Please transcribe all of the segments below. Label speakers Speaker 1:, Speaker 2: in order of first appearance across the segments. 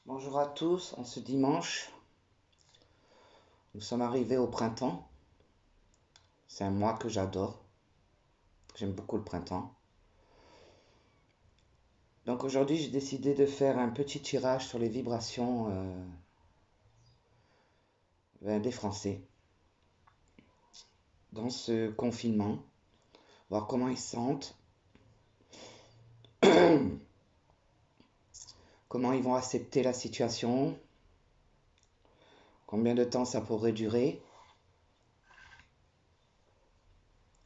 Speaker 1: Bonjour à tous, en ce dimanche, nous sommes arrivés au printemps. C'est un mois que j'adore. J'aime beaucoup le printemps. Donc aujourd'hui, j'ai décidé de faire un petit tirage sur les vibrations des Français dans ce confinement, voir comment ils se sentent, comment ils vont accepter la situation, combien de temps ça pourrait durer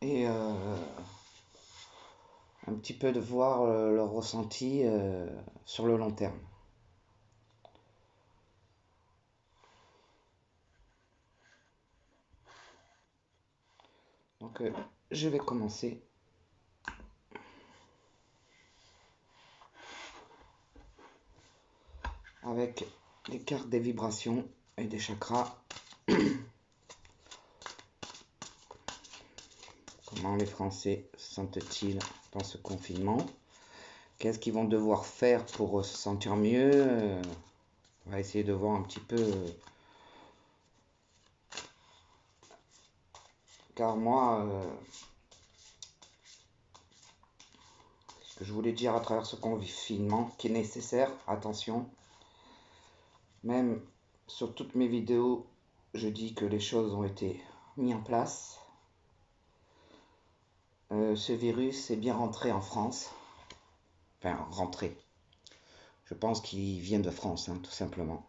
Speaker 1: et un petit peu de voir leur ressenti sur le long terme. Donc je vais commencer avec les cartes des vibrations et des chakras. Comment les Français se sentent-ils dans ce confinement? Qu'est-ce qu'ils vont devoir faire pour se sentir mieux? On va essayer de voir un petit peu. Car moi, ce que je voulais dire à travers ce confinement, qui est nécessaire, attention, même sur toutes mes vidéos, je dis que les choses ont été mises en place. Ce virus est bien rentré en France. Enfin, rentré. Je pense qu'il vient de France, hein, tout simplement.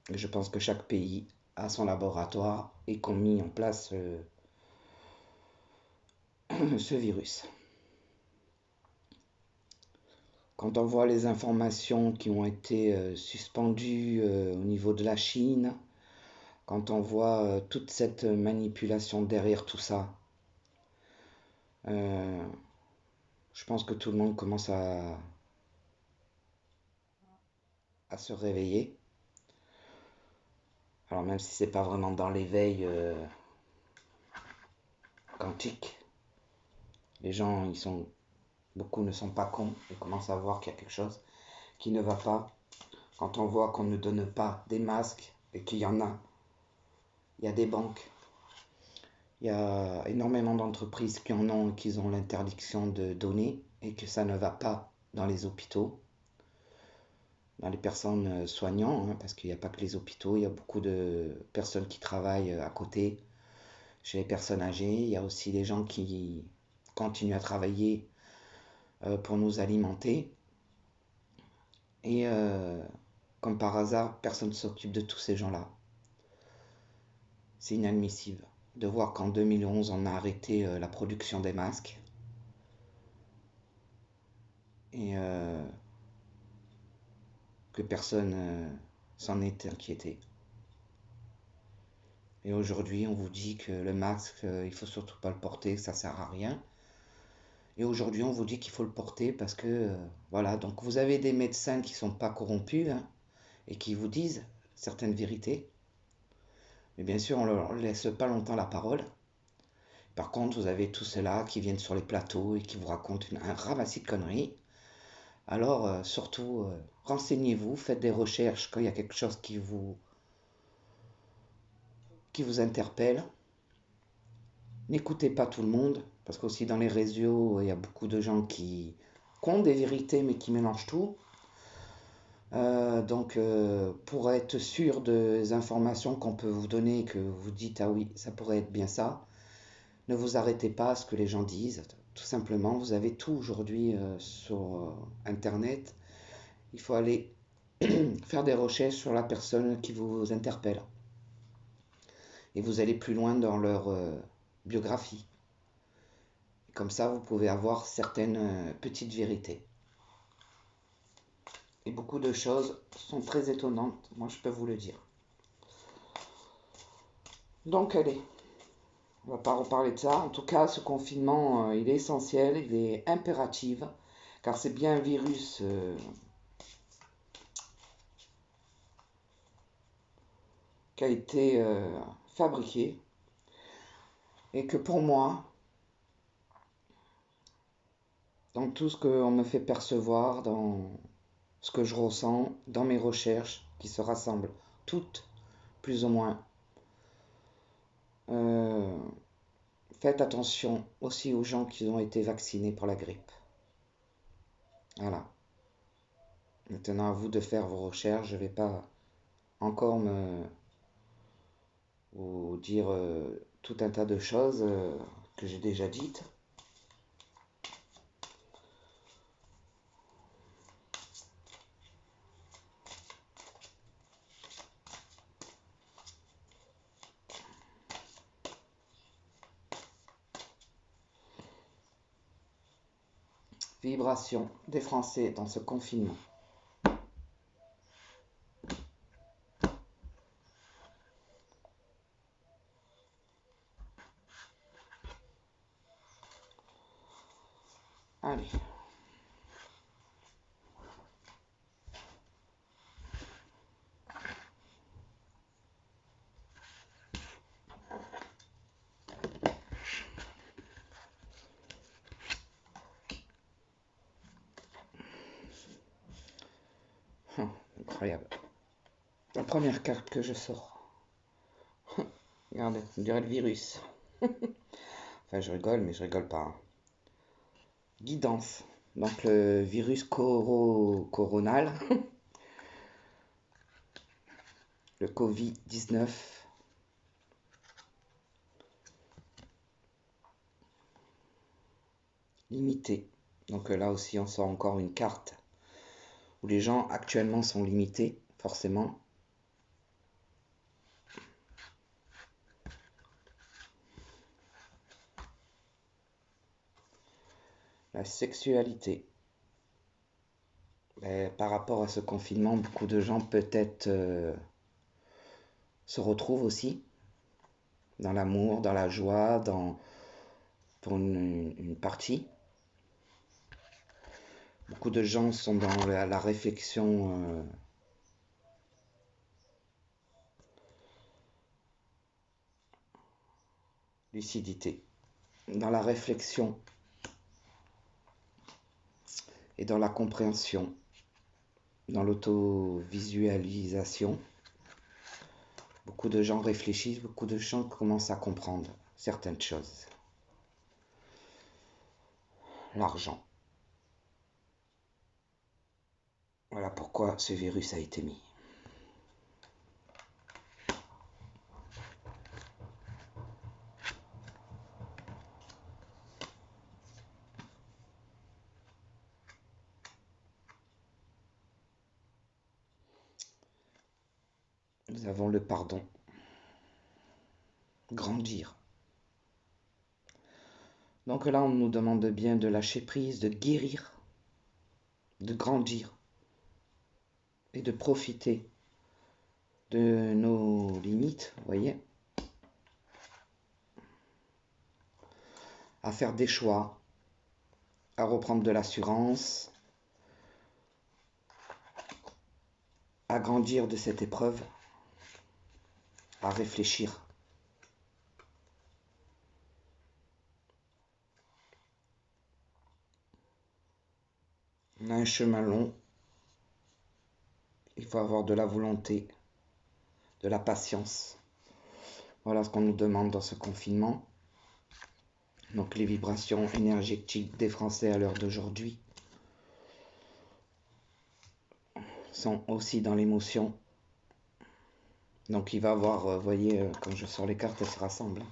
Speaker 1: Et je pense que chaque pays a son laboratoire et qu'on mis en place ce virus. Quand on voit les informations qui ont été suspendues au niveau de la Chine, quand on voit toute cette manipulation derrière tout ça, euh, je pense que tout le monde commence à se réveiller. Alors même si c'est pas vraiment dans l'éveil quantique, les gens, beaucoup ne sont pas cons et commencent à voir qu'il y a quelque chose qui ne va pas. Quand on voit qu'on ne donne pas des masques et qu'il y en a, il y a des banques, il y a énormément d'entreprises qui en ont et qui ont l'interdiction de donner et que ça ne va pas dans les hôpitaux, dans les personnes soignantes, hein, parce qu'il n'y a pas que les hôpitaux, il y a beaucoup de personnes qui travaillent à côté, chez les personnes âgées, il y a aussi des gens qui continuent à travailler pour nous alimenter. Et comme par hasard, personne ne s'occupe de tous ces gens-là. C'est inadmissible de voir qu'en 2011, on a arrêté la production des masques. Et que personne s'en est inquiété. Et aujourd'hui, on vous dit que le masque, il faut surtout pas le porter, que ça sert à rien. Et aujourd'hui, on vous dit qu'il faut le porter parce que, voilà, donc vous avez des médecins qui sont pas corrompus, hein, et qui vous disent certaines vérités. Mais bien sûr, on ne leur laisse pas longtemps la parole. Par contre, vous avez tous ceux-là qui viennent sur les plateaux et qui vous racontent un ramassis de conneries. Alors, surtout, renseignez-vous, faites des recherches quand il y a quelque chose qui vous interpelle. N'écoutez pas tout le monde, parce qu'aussi dans les réseaux, il y a beaucoup de gens qui ont des vérités, mais qui mélangent tout. Donc, pour être sûr des informations qu'on peut vous donner, que vous dites, ah oui, ça pourrait être bien ça, ne vous arrêtez pas à ce que les gens disent. Tout simplement, vous avez tout aujourd'hui sur Internet. Il faut aller faire des recherches sur la personne qui vous interpelle. Et vous allez plus loin dans leur biographie. Comme ça, vous pouvez avoir certaines petites vérités. Et beaucoup de choses sont très étonnantes, moi je peux vous le dire. Donc allez, on va pas reparler de ça. En tout cas, ce confinement, il est essentiel, il est impératif, car c'est bien un virus qui a été fabriqué. Et que pour moi, dans tout ce qu'on me fait percevoir, dans ce que je ressens, dans mes recherches, qui se rassemblent, toutes plus ou moins. Euh, Faites attention aussi aux gens qui ont été vaccinés pour la grippe. Voilà. Maintenant, à vous de faire vos recherches. Je ne vais pas encore vous dire tout un tas de choses que j'ai déjà dites. Vibration des Français dans ce confinement. Allez. Incroyable. La première carte que je sors. Regardez, on dirait le virus. Enfin, je rigole, mais je rigole pas. Guidance. Donc, le virus coronal, le Covid-19. Limité. Donc, là aussi, on sort encore une carte où les gens actuellement sont limités, forcément. La sexualité. Par rapport à ce confinement, beaucoup de gens peut-être se retrouvent aussi dans l'amour, dans la joie, pour une partie. Beaucoup de gens sont dans la réflexion, lucidité, dans la réflexion et dans la compréhension, dans l'auto-visualisation. Beaucoup de gens réfléchissent, beaucoup de gens commencent à comprendre certaines choses. L'argent. Voilà pourquoi ce virus a été mis. Nous avons le pardon. Grandir. Donc là, on nous demande bien de lâcher prise, de guérir, de grandir et de profiter de nos limites, vous voyez, à faire des choix, à reprendre de l'assurance, à grandir de cette épreuve, à réfléchir. On a un chemin long, il faut avoir de la volonté, de la patience. Voilà ce qu'on nous demande dans ce confinement. Donc les vibrations énergétiques des Français à l'heure d'aujourd'hui sont aussi dans l'émotion. Donc il va avoir, vous voyez, quand je sors les cartes, elles se rassemblent.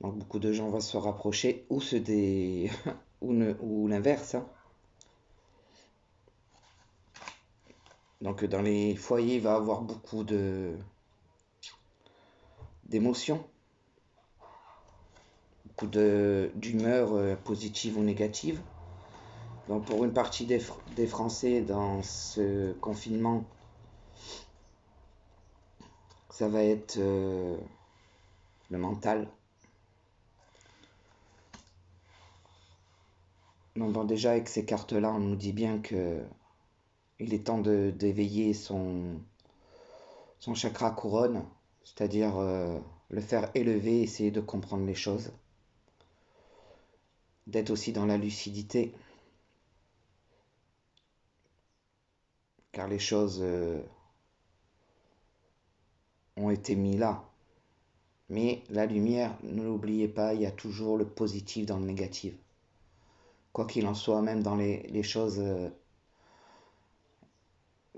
Speaker 1: Donc beaucoup de gens vont se rapprocher ou ou l'inverse. Hein. Donc dans les foyers, il va y avoir beaucoup d'émotions, beaucoup d'humeur positive ou négative. Donc pour une partie des Français dans ce confinement, ça va être le mental. Donc bon, déjà avec ces cartes-là, on nous dit bien que il est temps d'éveiller son chakra couronne, c'est-à-dire le faire élever, essayer de comprendre les choses, d'être aussi dans la lucidité, car les choses ont été mis là. Mais la lumière, ne l'oubliez pas, il y a toujours le positif dans le négatif. Quoi qu'il en soit, même dans les choses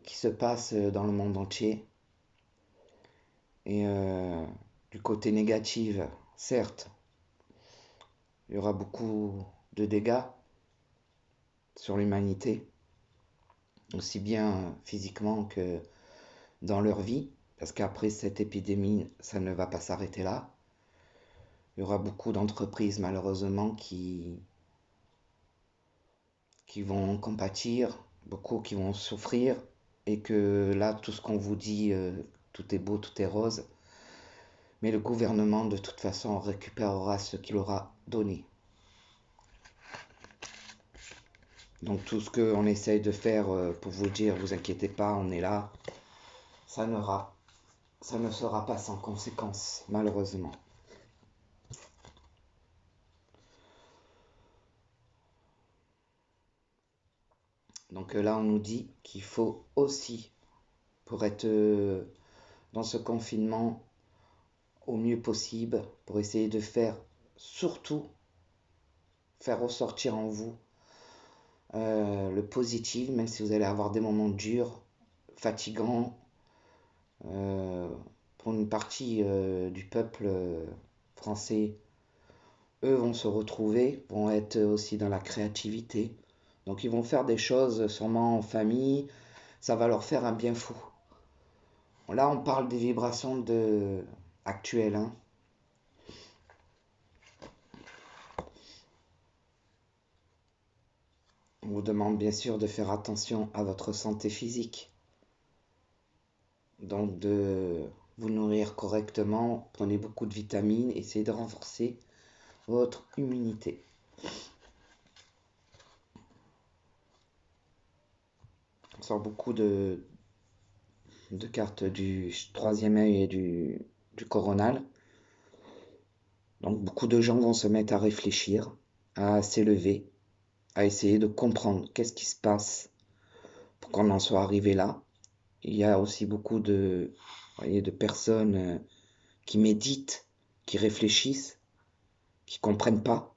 Speaker 1: qui se passent dans le monde entier. Et du côté négatif, certes, il y aura beaucoup de dégâts sur l'humanité, aussi bien physiquement que dans leur vie, parce qu'après cette épidémie, ça ne va pas s'arrêter là. Il y aura beaucoup d'entreprises malheureusement qui vont compatir, beaucoup qui vont souffrir, et que là, tout ce qu'on vous dit, tout est beau, tout est rose, mais le gouvernement, de toute façon, récupérera ce qu'il aura donné. Donc tout ce qu'on essaye de faire pour vous dire, vous inquiétez pas, on est là, ça ne sera pas sans conséquence, malheureusement. Donc là, on nous dit qu'il faut aussi, pour être dans ce confinement au mieux possible, pour essayer de surtout faire ressortir en vous le positif, même si vous allez avoir des moments durs, fatigants, pour une partie du peuple français, eux vont se retrouver, vont être aussi dans la créativité. Donc ils vont faire des choses sûrement en famille, ça va leur faire un bien fou. Là, on parle des vibrations actuelles, hein. On vous demande bien sûr de faire attention à votre santé physique. Donc de vous nourrir correctement, prenez beaucoup de vitamines, essayez de renforcer votre immunité. On sort beaucoup de cartes du troisième œil et du coronal. Donc beaucoup de gens vont se mettre à réfléchir, à s'élever, à essayer de comprendre qu'est-ce qui se passe pour qu'on en soit arrivé là. Il y a aussi beaucoup de personnes qui méditent, qui réfléchissent, qui comprennent pas.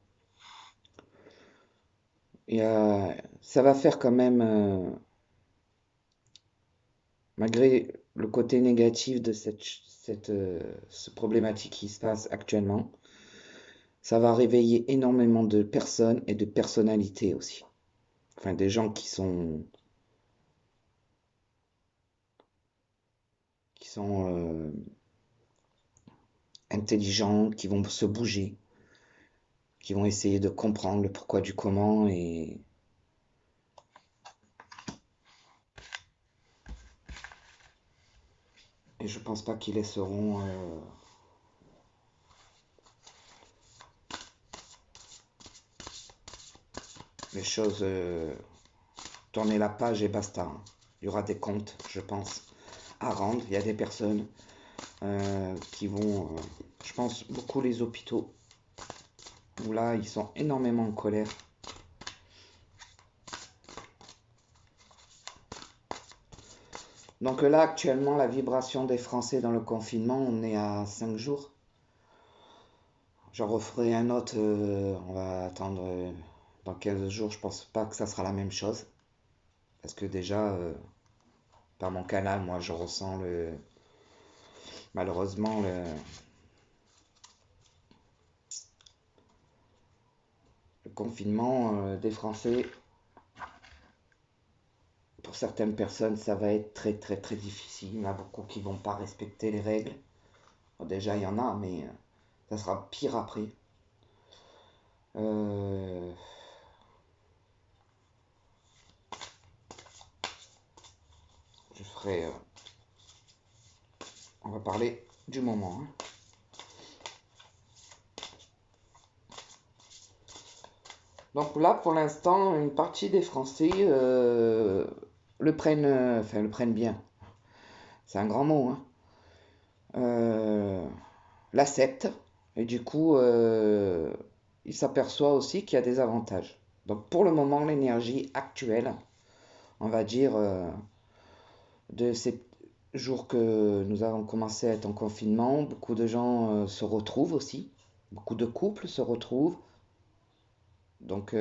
Speaker 1: Et ça va faire quand même, malgré le côté négatif de ce problématique qui se passe actuellement, ça va réveiller énormément de personnes et de personnalités aussi. Enfin, des gens qui sont intelligents, qui vont se bouger, qui vont essayer de comprendre le pourquoi du comment et je pense pas qu'ils laisseront les choses tourner la page et basta, hein. Il y aura des comptes, je pense, à rendre. Il y a des personnes qui vont, je pense, beaucoup les hôpitaux, où là, ils sont énormément en colère. Donc là, actuellement, la vibration des Français dans le confinement, on est à 5 jours. J'en referai un autre, on va attendre dans 15 jours, je pense pas que ça sera la même chose. Parce que déjà, par mon canal, moi, je ressens malheureusement le confinement des Français. Pour certaines personnes, ça va être très très très difficile. Il y en a beaucoup qui vont pas respecter les règles. Bon, déjà, il y en a, mais ça sera pire après. Euh, je ferai. On va parler du moment, hein. Donc là, pour l'instant, une partie des Français le prennent bien. C'est un grand mot, hein. Euh, L'acceptent et du coup, ils s'aperçoivent aussi qu'il y a des avantages. Donc pour le moment, l'énergie actuelle, on va dire, de ces jour que nous avons commencé à être en confinement, beaucoup de gens se retrouvent aussi. Beaucoup de couples se retrouvent. Donc,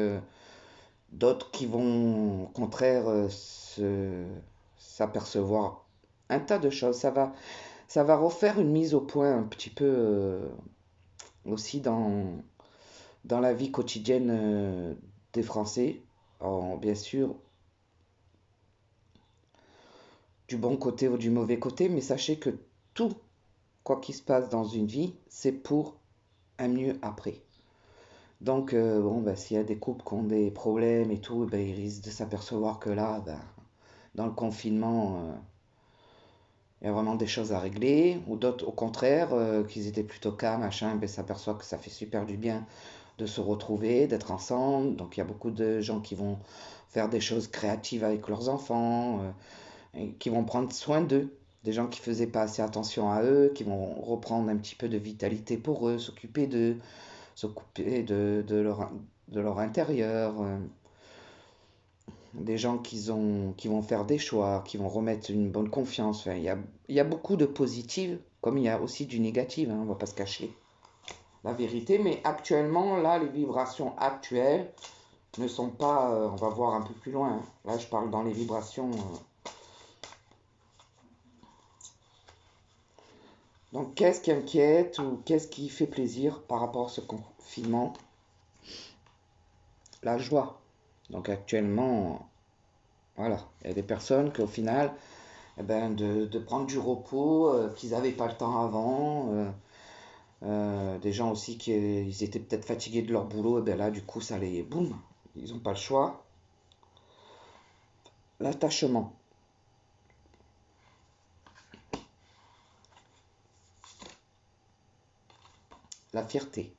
Speaker 1: d'autres qui vont, au contraire, s'apercevoir un tas de choses. Ça va refaire une mise au point un petit peu aussi dans la vie quotidienne des Français. Alors, bien sûr, du bon côté ou du mauvais côté, mais sachez que tout, quoi qu'il se passe dans une vie, c'est pour un mieux après. Donc, bon, bah, s'il y a des couples qui ont des problèmes et tout, ben, ils risquent de s'apercevoir que là, ben, dans le confinement, il y a vraiment des choses à régler. Ou d'autres, au contraire, qu'ils étaient plutôt calmes, machin, ben, s'aperçoivent que ça fait super du bien de se retrouver, d'être ensemble. Donc, il y a beaucoup de gens qui vont faire des choses créatives avec leurs enfants, et qui vont prendre soin d'eux. Des gens qui faisaient pas assez attention à eux, qui vont reprendre un petit peu de vitalité pour eux, s'occuper d'eux, s'occuper de leur intérieur. Des gens qui vont faire des choix, qui vont remettre une bonne confiance. Enfin, il y a beaucoup de positives, comme il y a aussi du négatif, hein, on va pas se cacher la vérité. Mais actuellement, là, les vibrations actuelles ne sont pas. On va voir un peu plus loin, hein. Là, je parle dans les vibrations. Donc, qu'est-ce qui inquiète ou qu'est-ce qui fait plaisir par rapport à ce confinement? La joie. Donc, actuellement, voilà, il y a des personnes qu'au final, eh ben, de prendre du repos, qu'ils n'avaient pas le temps avant. Des gens aussi qui ils étaient peut-être fatigués de leur boulot, et ben là, du coup, ça les. Boum, ils n'ont pas le choix. L'attachement, la fierté,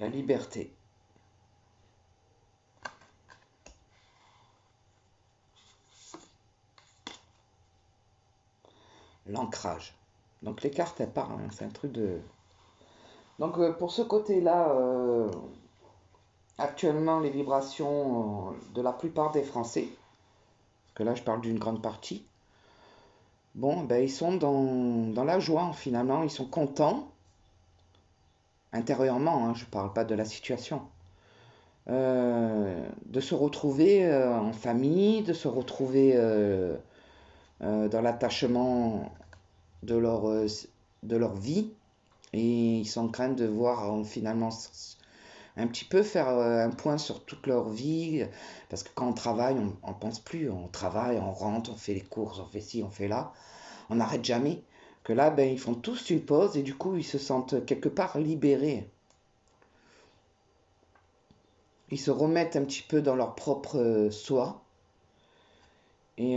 Speaker 1: la liberté, l'ancrage. Donc les cartes, elles parlent, hein, c'est un truc de. Donc pour ce côté-là, actuellement, les vibrations de la plupart des Français, parce que là, je parle d'une grande partie, bon, ben, ils sont dans la joie, finalement, ils sont contents, intérieurement, hein, je ne parle pas de la situation. De se retrouver en famille, de se retrouver dans l'attachement de leur vie. Et ils sont en train de voir finalement un petit peu faire un point sur toute leur vie. Parce que quand on travaille, on ne pense plus. On travaille, on rentre, on fait les courses, on fait ci, on fait là. On n'arrête jamais. Que là, ben, ils font tous une pause et du coup, ils se sentent quelque part libérés. Ils se remettent un petit peu dans leur propre soi. Et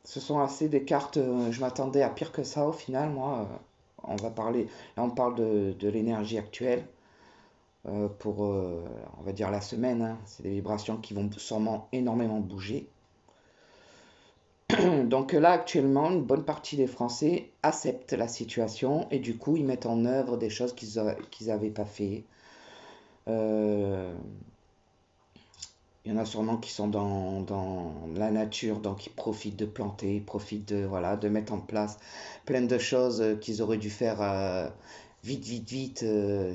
Speaker 1: ce sont assez des cartes, je m'attendais à pire que ça au final, moi. On va parler, là on parle de l'énergie actuelle pour, on va dire, la semaine, hein. C'est des vibrations qui vont sûrement énormément bouger. Donc là actuellement, une bonne partie des Français acceptent la situation et du coup ils mettent en œuvre des choses qu'ils n'avaient pas fait. Euh, Il y en a sûrement qui sont dans la nature, donc ils profitent de planter, ils profitent de, voilà, de mettre en place plein de choses qu'ils auraient dû faire vite, vite, vite,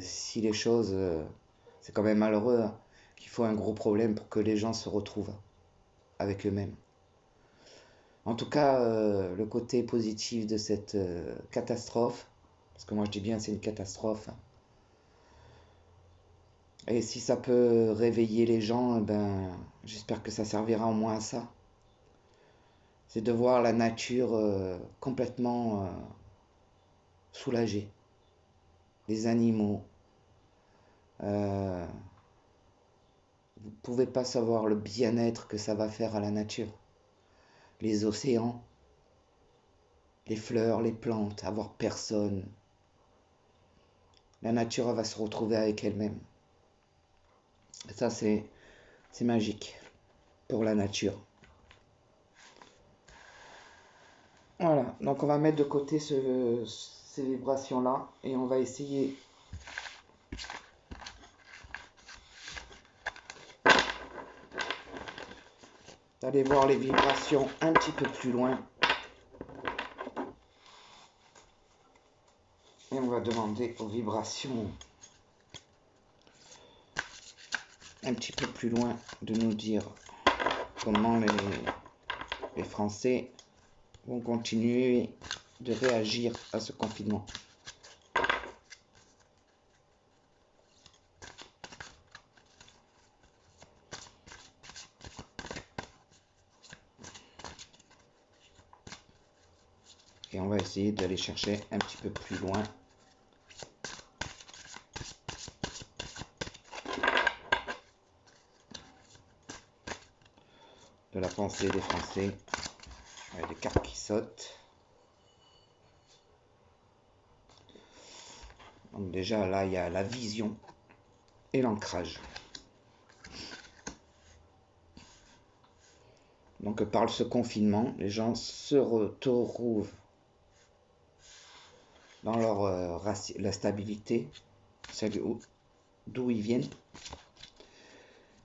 Speaker 1: si les choses... c'est quand même malheureux, hein, qu'il faut un gros problème pour que les gens se retrouvent avec eux-mêmes. En tout cas, le côté positif de cette catastrophe, parce que moi je dis bien c'est une catastrophe, hein, et si ça peut réveiller les gens, eh ben, j'espère que ça servira au moins à ça. C'est de voir la nature complètement soulagée. Les animaux. euh, Vous ne pouvez pas savoir le bien-être que ça va faire à la nature. Les océans, les fleurs, les plantes, avoir personne. La nature va se retrouver avec elle-même. Et ça, c'est magique pour la nature. Voilà, donc on va mettre de côté ces vibrations-là et on va essayer D'aller voir les vibrations un petit peu plus loin. Et on va demander aux vibrations un petit peu plus loin de nous dire comment les Français vont continuer de réagir à ce confinement. Et on va essayer d'aller chercher un petit peu plus loin de la pensée des Français. Il y a des cartes qui sautent. Donc déjà là, il y a la vision et l'ancrage. Donc par ce confinement, les gens se retrouvent dans la stabilité, celle d'où ils viennent,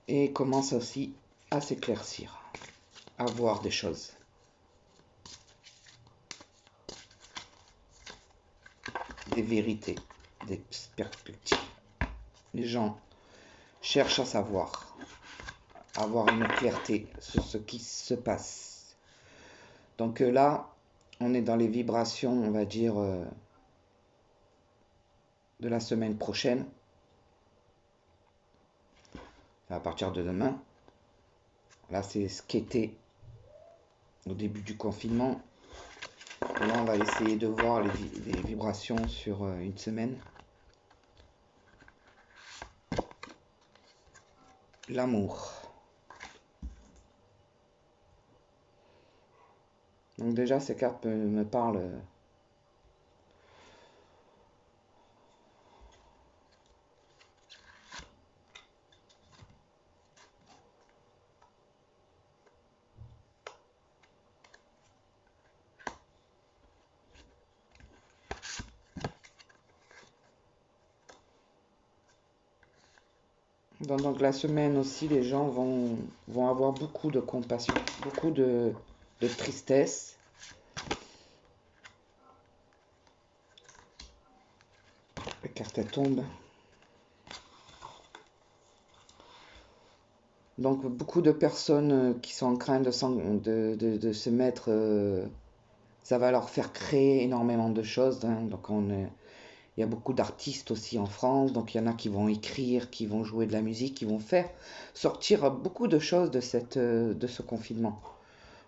Speaker 1: et commencent aussi à s'éclaircir, à voir des choses. Des vérités, des perspectives. Les gens cherchent à savoir, à avoir une clarté sur ce qui se passe. Donc là, on est dans les vibrations, on va dire, de la semaine prochaine, à partir de demain. Là, c'est ce qu'était au début du confinement. Et là, on va essayer de voir les vibrations sur une semaine. L'amour. Donc déjà, ces cartes me parlent donc la semaine aussi, les gens vont avoir beaucoup de compassion, beaucoup de tristesse. Les cartes tombent. Donc beaucoup de personnes qui sont en train de se mettre, ça va leur faire créer énormément de choses. Donc il y a beaucoup d'artistes aussi en France, donc il y en a qui vont écrire, qui vont jouer de la musique, qui vont faire sortir beaucoup de choses de ce confinement.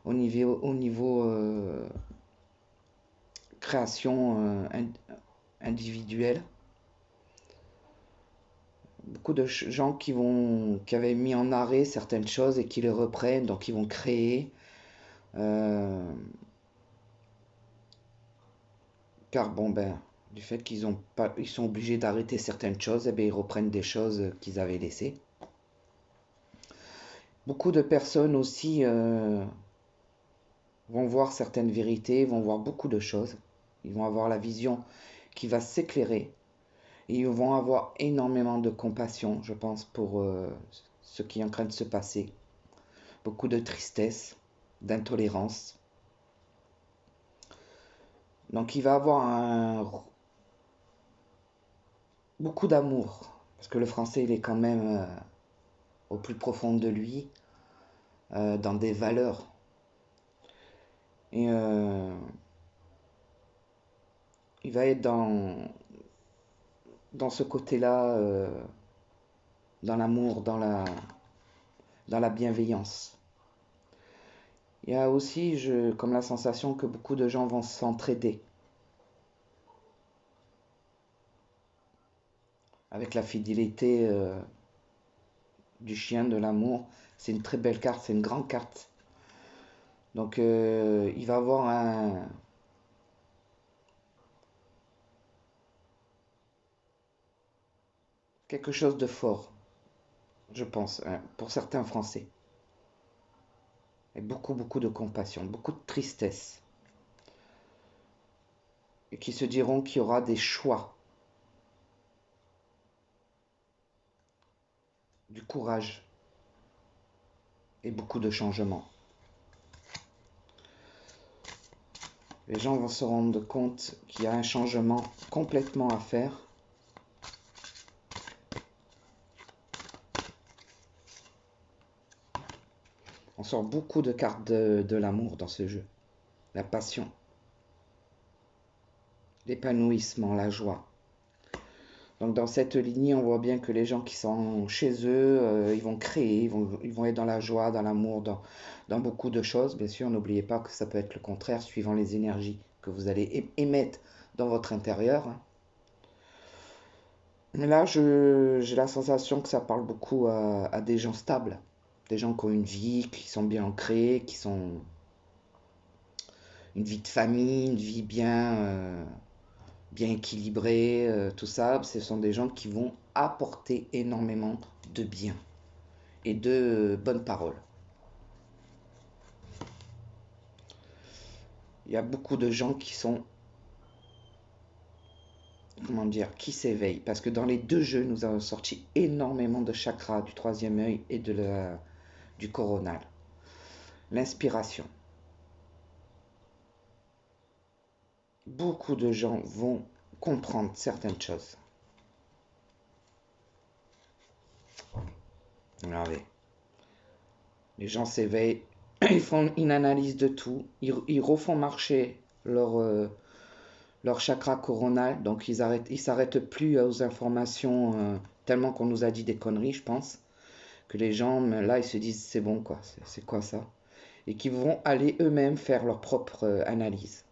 Speaker 1: Au niveau création individuelle. Beaucoup de gens qui avaient mis en arrêt certaines choses et qui les reprennent, donc ils vont créer. Car bon ben, du fait ils sont obligés d'arrêter certaines choses, et bien ils reprennent des choses qu'ils avaient laissées. Beaucoup de personnes aussi vont voir certaines vérités, vont voir beaucoup de choses. Ils vont avoir la vision qui va s'éclairer. Et ils vont avoir énormément de compassion, je pense, pour ce qui est en train de se passer. Beaucoup de tristesse, d'intolérance. Donc il va avoir beaucoup d'amour. Parce que le français, il est quand même au plus profond de lui, dans des valeurs. Et il va être dans ce côté-là, dans l'amour, dans la bienveillance. Il y a aussi, comme la sensation que beaucoup de gens vont s'entraider. Avec la fidélité du chien, de l'amour. C'est une très belle carte, c'est une grande carte. Donc il va avoir quelque chose de fort, je pense, pour certains Français. Et beaucoup, beaucoup de compassion, beaucoup de tristesse. Et qui se diront qu'il y aura des choix. du courage et beaucoup de changements. Les gens vont se rendre compte qu'il y a un changement complètement à faire. On sort beaucoup de cartes de l'amour dans ce jeu. La passion, l'épanouissement, la joie. Donc dans cette lignée, on voit bien que les gens qui sont chez eux, ils vont créer, ils vont être dans la joie, dans l'amour, dans beaucoup de choses. Bien sûr, n'oubliez pas que ça peut être le contraire, suivant les énergies que vous allez émettre dans votre intérieur. Mais là, j'ai la sensation que ça parle beaucoup à des gens stables, des gens qui ont une vie, qui sont bien ancrés, qui sont une vie de famille, une vie bien équilibrée, tout ça. Ce sont des gens qui vont apporter énormément de bien et de bonnes paroles. Il y a beaucoup de gens qui sont, comment dire, qui s'éveillent. Parce que dans les deux jeux, nous avons sorti énormément de chakras, du troisième œil et du coronal. L'inspiration. Beaucoup de gens vont comprendre certaines choses. Regardez. Les gens s'éveillent, ils font une analyse de tout, ils refont marcher leur chakra coronal, donc ils s'arrêtent plus aux informations, tellement qu'on nous a dit des conneries, je pense, que les gens, là, ils se disent, c'est bon, quoi, c'est quoi ça? Et qui vont aller eux-mêmes faire leur propre analyse.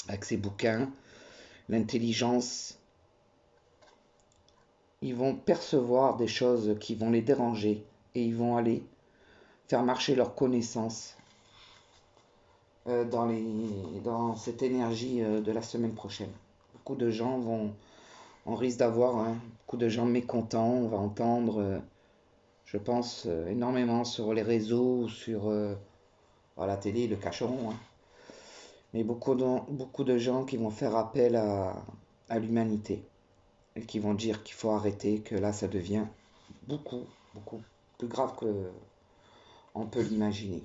Speaker 1: Avec ces bouquins, l'intelligence, ils vont percevoir des choses qui vont les déranger, et ils vont aller faire marcher leurs connaissances dans cette énergie de la semaine prochaine. Beaucoup de gens on risque d'avoir beaucoup de gens mécontents, on va entendre, je pense, énormément sur les réseaux, sur la télé, le cacheron, hein. Mais beaucoup de gens qui vont faire appel à l'humanité et qui vont dire qu'il faut arrêter, que là ça devient beaucoup, beaucoup plus grave que on peut l'imaginer.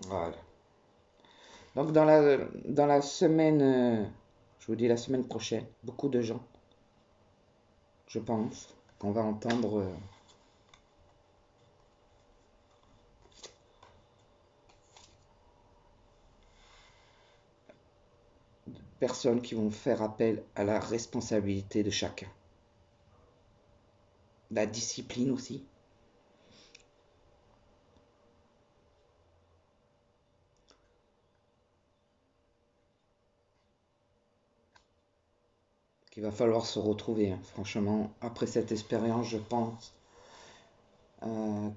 Speaker 1: Voilà. Donc dans la semaine, je vous dis la semaine prochaine, beaucoup de gens, je pense, qu'on va entendre personnes qui vont faire appel à la responsabilité de chacun. La discipline aussi. Qu'il va falloir se retrouver, hein. Franchement, après cette expérience, je pense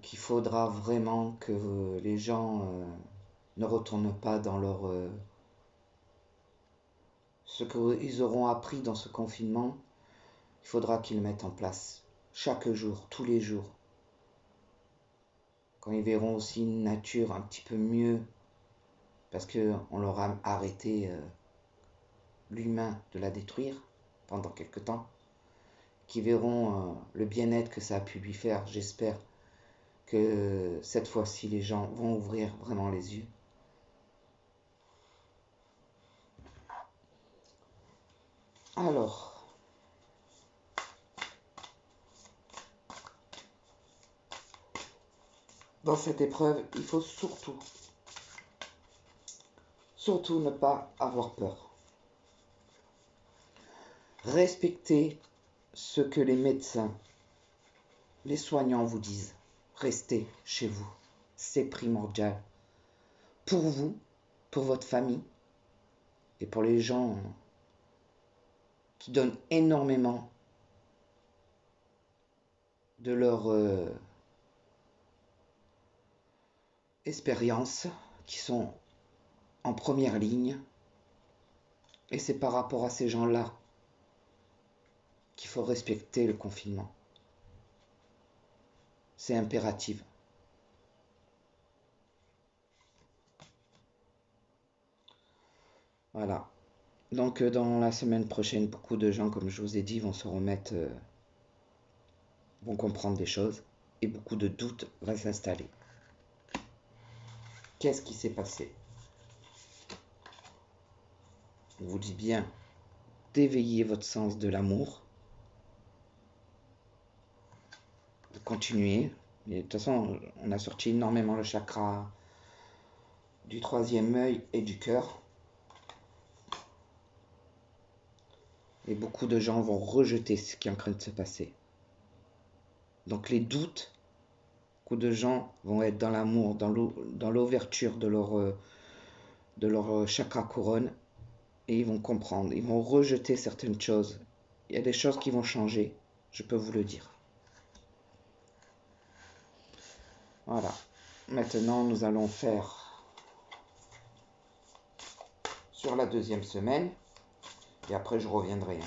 Speaker 1: qu'il faudra vraiment que les gens ne retournent pas dans ce qu'ils auront appris dans ce confinement. Il faudra qu'ils le mettent en place chaque jour, tous les jours. Quand ils verront aussi une nature un petit peu mieux, parce qu'on leur a arrêté l'humain de la détruire pendant quelque temps, qui verront le bien-être que ça a pu lui faire. J'espère que cette fois-ci, les gens vont ouvrir vraiment les yeux. Alors, dans cette épreuve, il faut surtout ne pas avoir peur. Respectez ce que les médecins, les soignants vous disent. Restez chez vous. C'est primordial. Pour vous, pour votre famille et pour les gens qui donnent énormément de leur expérience, qui sont en première ligne. Et c'est par rapport à ces gens-là qu'il faut respecter le confinement. C'est impératif. Voilà. Donc dans la semaine prochaine, beaucoup de gens, comme je vous ai dit, vont se remettre vont comprendre des choses et beaucoup de doutes vont s'installer. Qu'est-ce qui s'est passé? On vous dit bien d'éveiller votre sens de l'amour. Continuez. Et de toute façon, on a sorti énormément le chakra du troisième œil et du cœur. Et beaucoup de gens vont rejeter ce qui est en train de se passer. Donc les doutes, beaucoup de gens vont être dans l'amour, dans l'ouverture de leur chakra couronne. Et ils vont comprendre, ils vont rejeter certaines choses. Il y a des choses qui vont changer, je peux vous le dire. Voilà. Maintenant, nous allons faire sur la deuxième semaine. Et après, je reviendrai.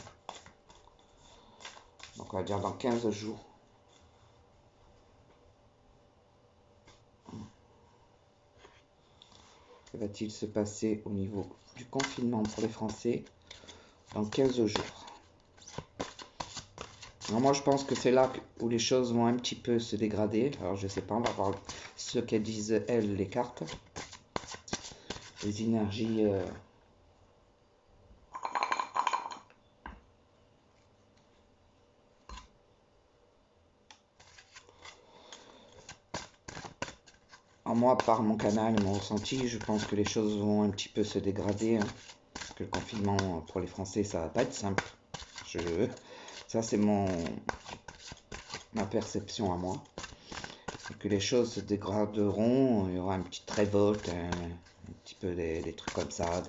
Speaker 1: Donc, on va dire dans 15 jours. Que va-t-il se passer au niveau du confinement pour les Français dans 15 jours? Alors moi, je pense que c'est là où les choses vont un petit peu se dégrader. Alors, je sais pas, on va voir ce qu'elles disent, elles, les cartes. Les énergies... moi, par mon canal et mon ressenti, je pense que les choses vont un petit peu se dégrader. Parce que le confinement, pour les Français, ça va pas être simple. Ça, c'est ma perception à moi. Et que les choses se dégraderont, il y aura une petite révolte, un petit peu des trucs comme ça.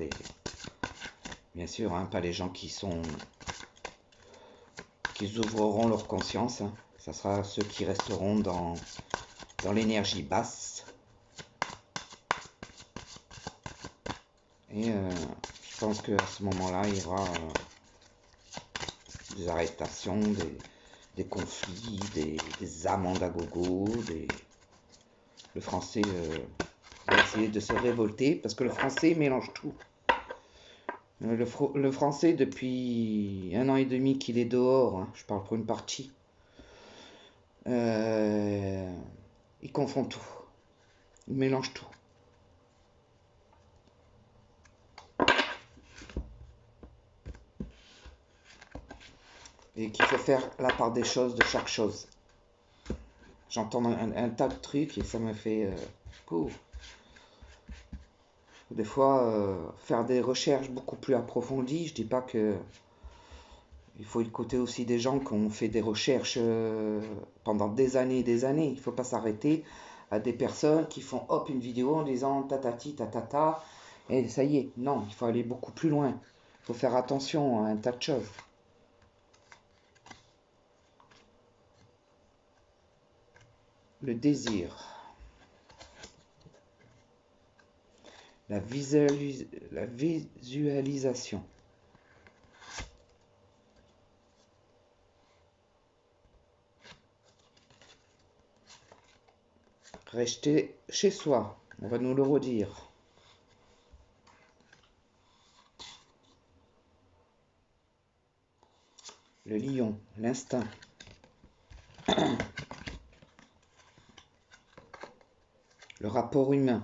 Speaker 1: Bien sûr, pas les gens qui ouvreront leur conscience. Ça sera ceux qui resteront dans l'énergie basse. Et je pense qu'à ce moment-là, il y aura des arrestations, des conflits, des amendes à gogo. Le français va essayer de se révolter parce que le français mélange tout. Le français, depuis 1 an et demi qu'il est dehors, je parle pour une partie, il confond tout. Il mélange tout. Et qu'il faut faire la part des choses de chaque chose. J'entends un tas de trucs et ça me fait... Des fois, faire des recherches beaucoup plus approfondies. Je dis pas que... Il faut écouter aussi des gens qui ont fait des recherches pendant des années et des années. Il ne faut pas s'arrêter à des personnes qui font hop une vidéo en disant tatati tatata et ça y est. Non, il faut aller beaucoup plus loin. Il faut faire attention à un tas de choses. Le désir. La visualisation. Rester chez soi. On va nous le redire. Le lion, l'instinct. Le rapport humain.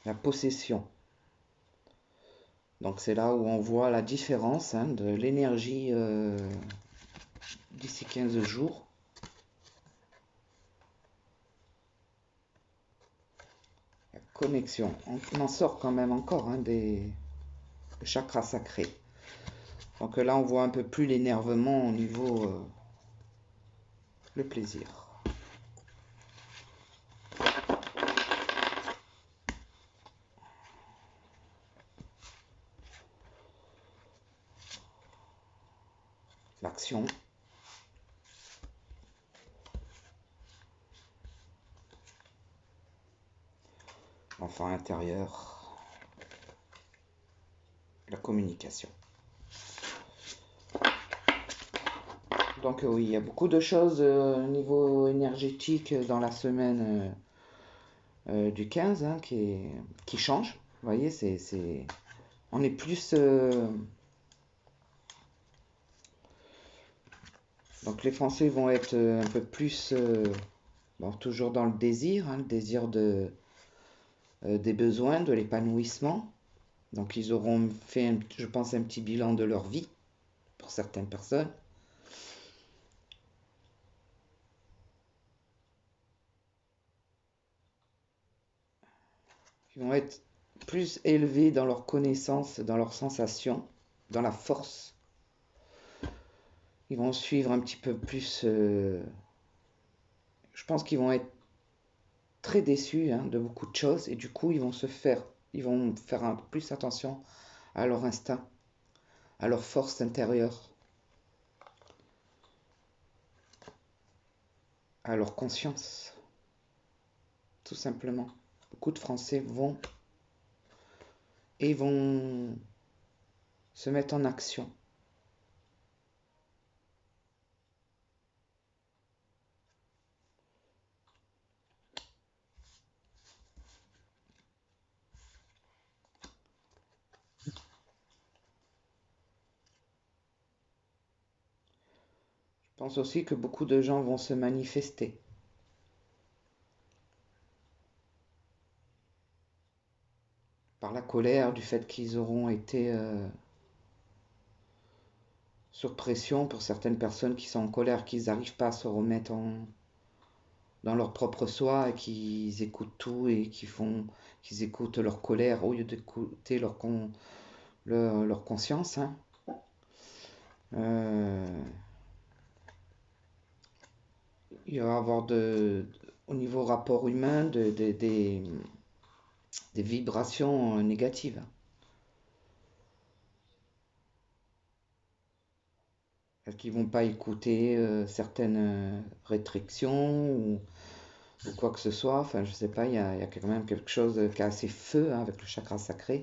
Speaker 1: La possession. Donc c'est là où on voit la différence de l'énergie d'ici 15 jours. La connexion. On en sort quand même encore des chakras sacrés. Donc là on voit un peu plus l'énervement au niveau le plaisir. L'action. L'enfant intérieur. La communication. Donc oui, il y a beaucoup de choses au niveau énergétique dans la semaine du 15 qui changent. Vous voyez, on est plus. Donc les Français vont être un peu plus, bon, toujours dans le désir, hein, le désir des besoins, de l'épanouissement. Donc ils auront fait, je pense, un petit bilan de leur vie pour certaines personnes. Ils vont être plus élevés dans leurs connaissances, dans leurs sensations, dans la force. Ils vont suivre un petit peu plus. Je pense qu'ils vont être très déçus, hein, de beaucoup de choses et du coup ils vont faire plus attention à leur instinct, à leur force intérieure, à leur conscience, tout simplement. Beaucoup de Français vont se mettre en action. Je pense aussi que beaucoup de gens vont se manifester par la colère du fait qu'ils auront été sur pression pour certaines personnes qui sont en colère, qu'ils n'arrivent pas à se remettre dans leur propre soi et qu'ils écoutent tout et qu'ils écoutent leur colère au lieu d'écouter leur conscience, hein. Euh, il va y avoir au niveau rapport humain des vibrations négatives. Parce qu'ils vont pas écouter certaines restrictions ou quoi que ce soit. Enfin, je sais pas, il y a quand même quelque chose qui a assez feu, hein, avec le chakra sacré.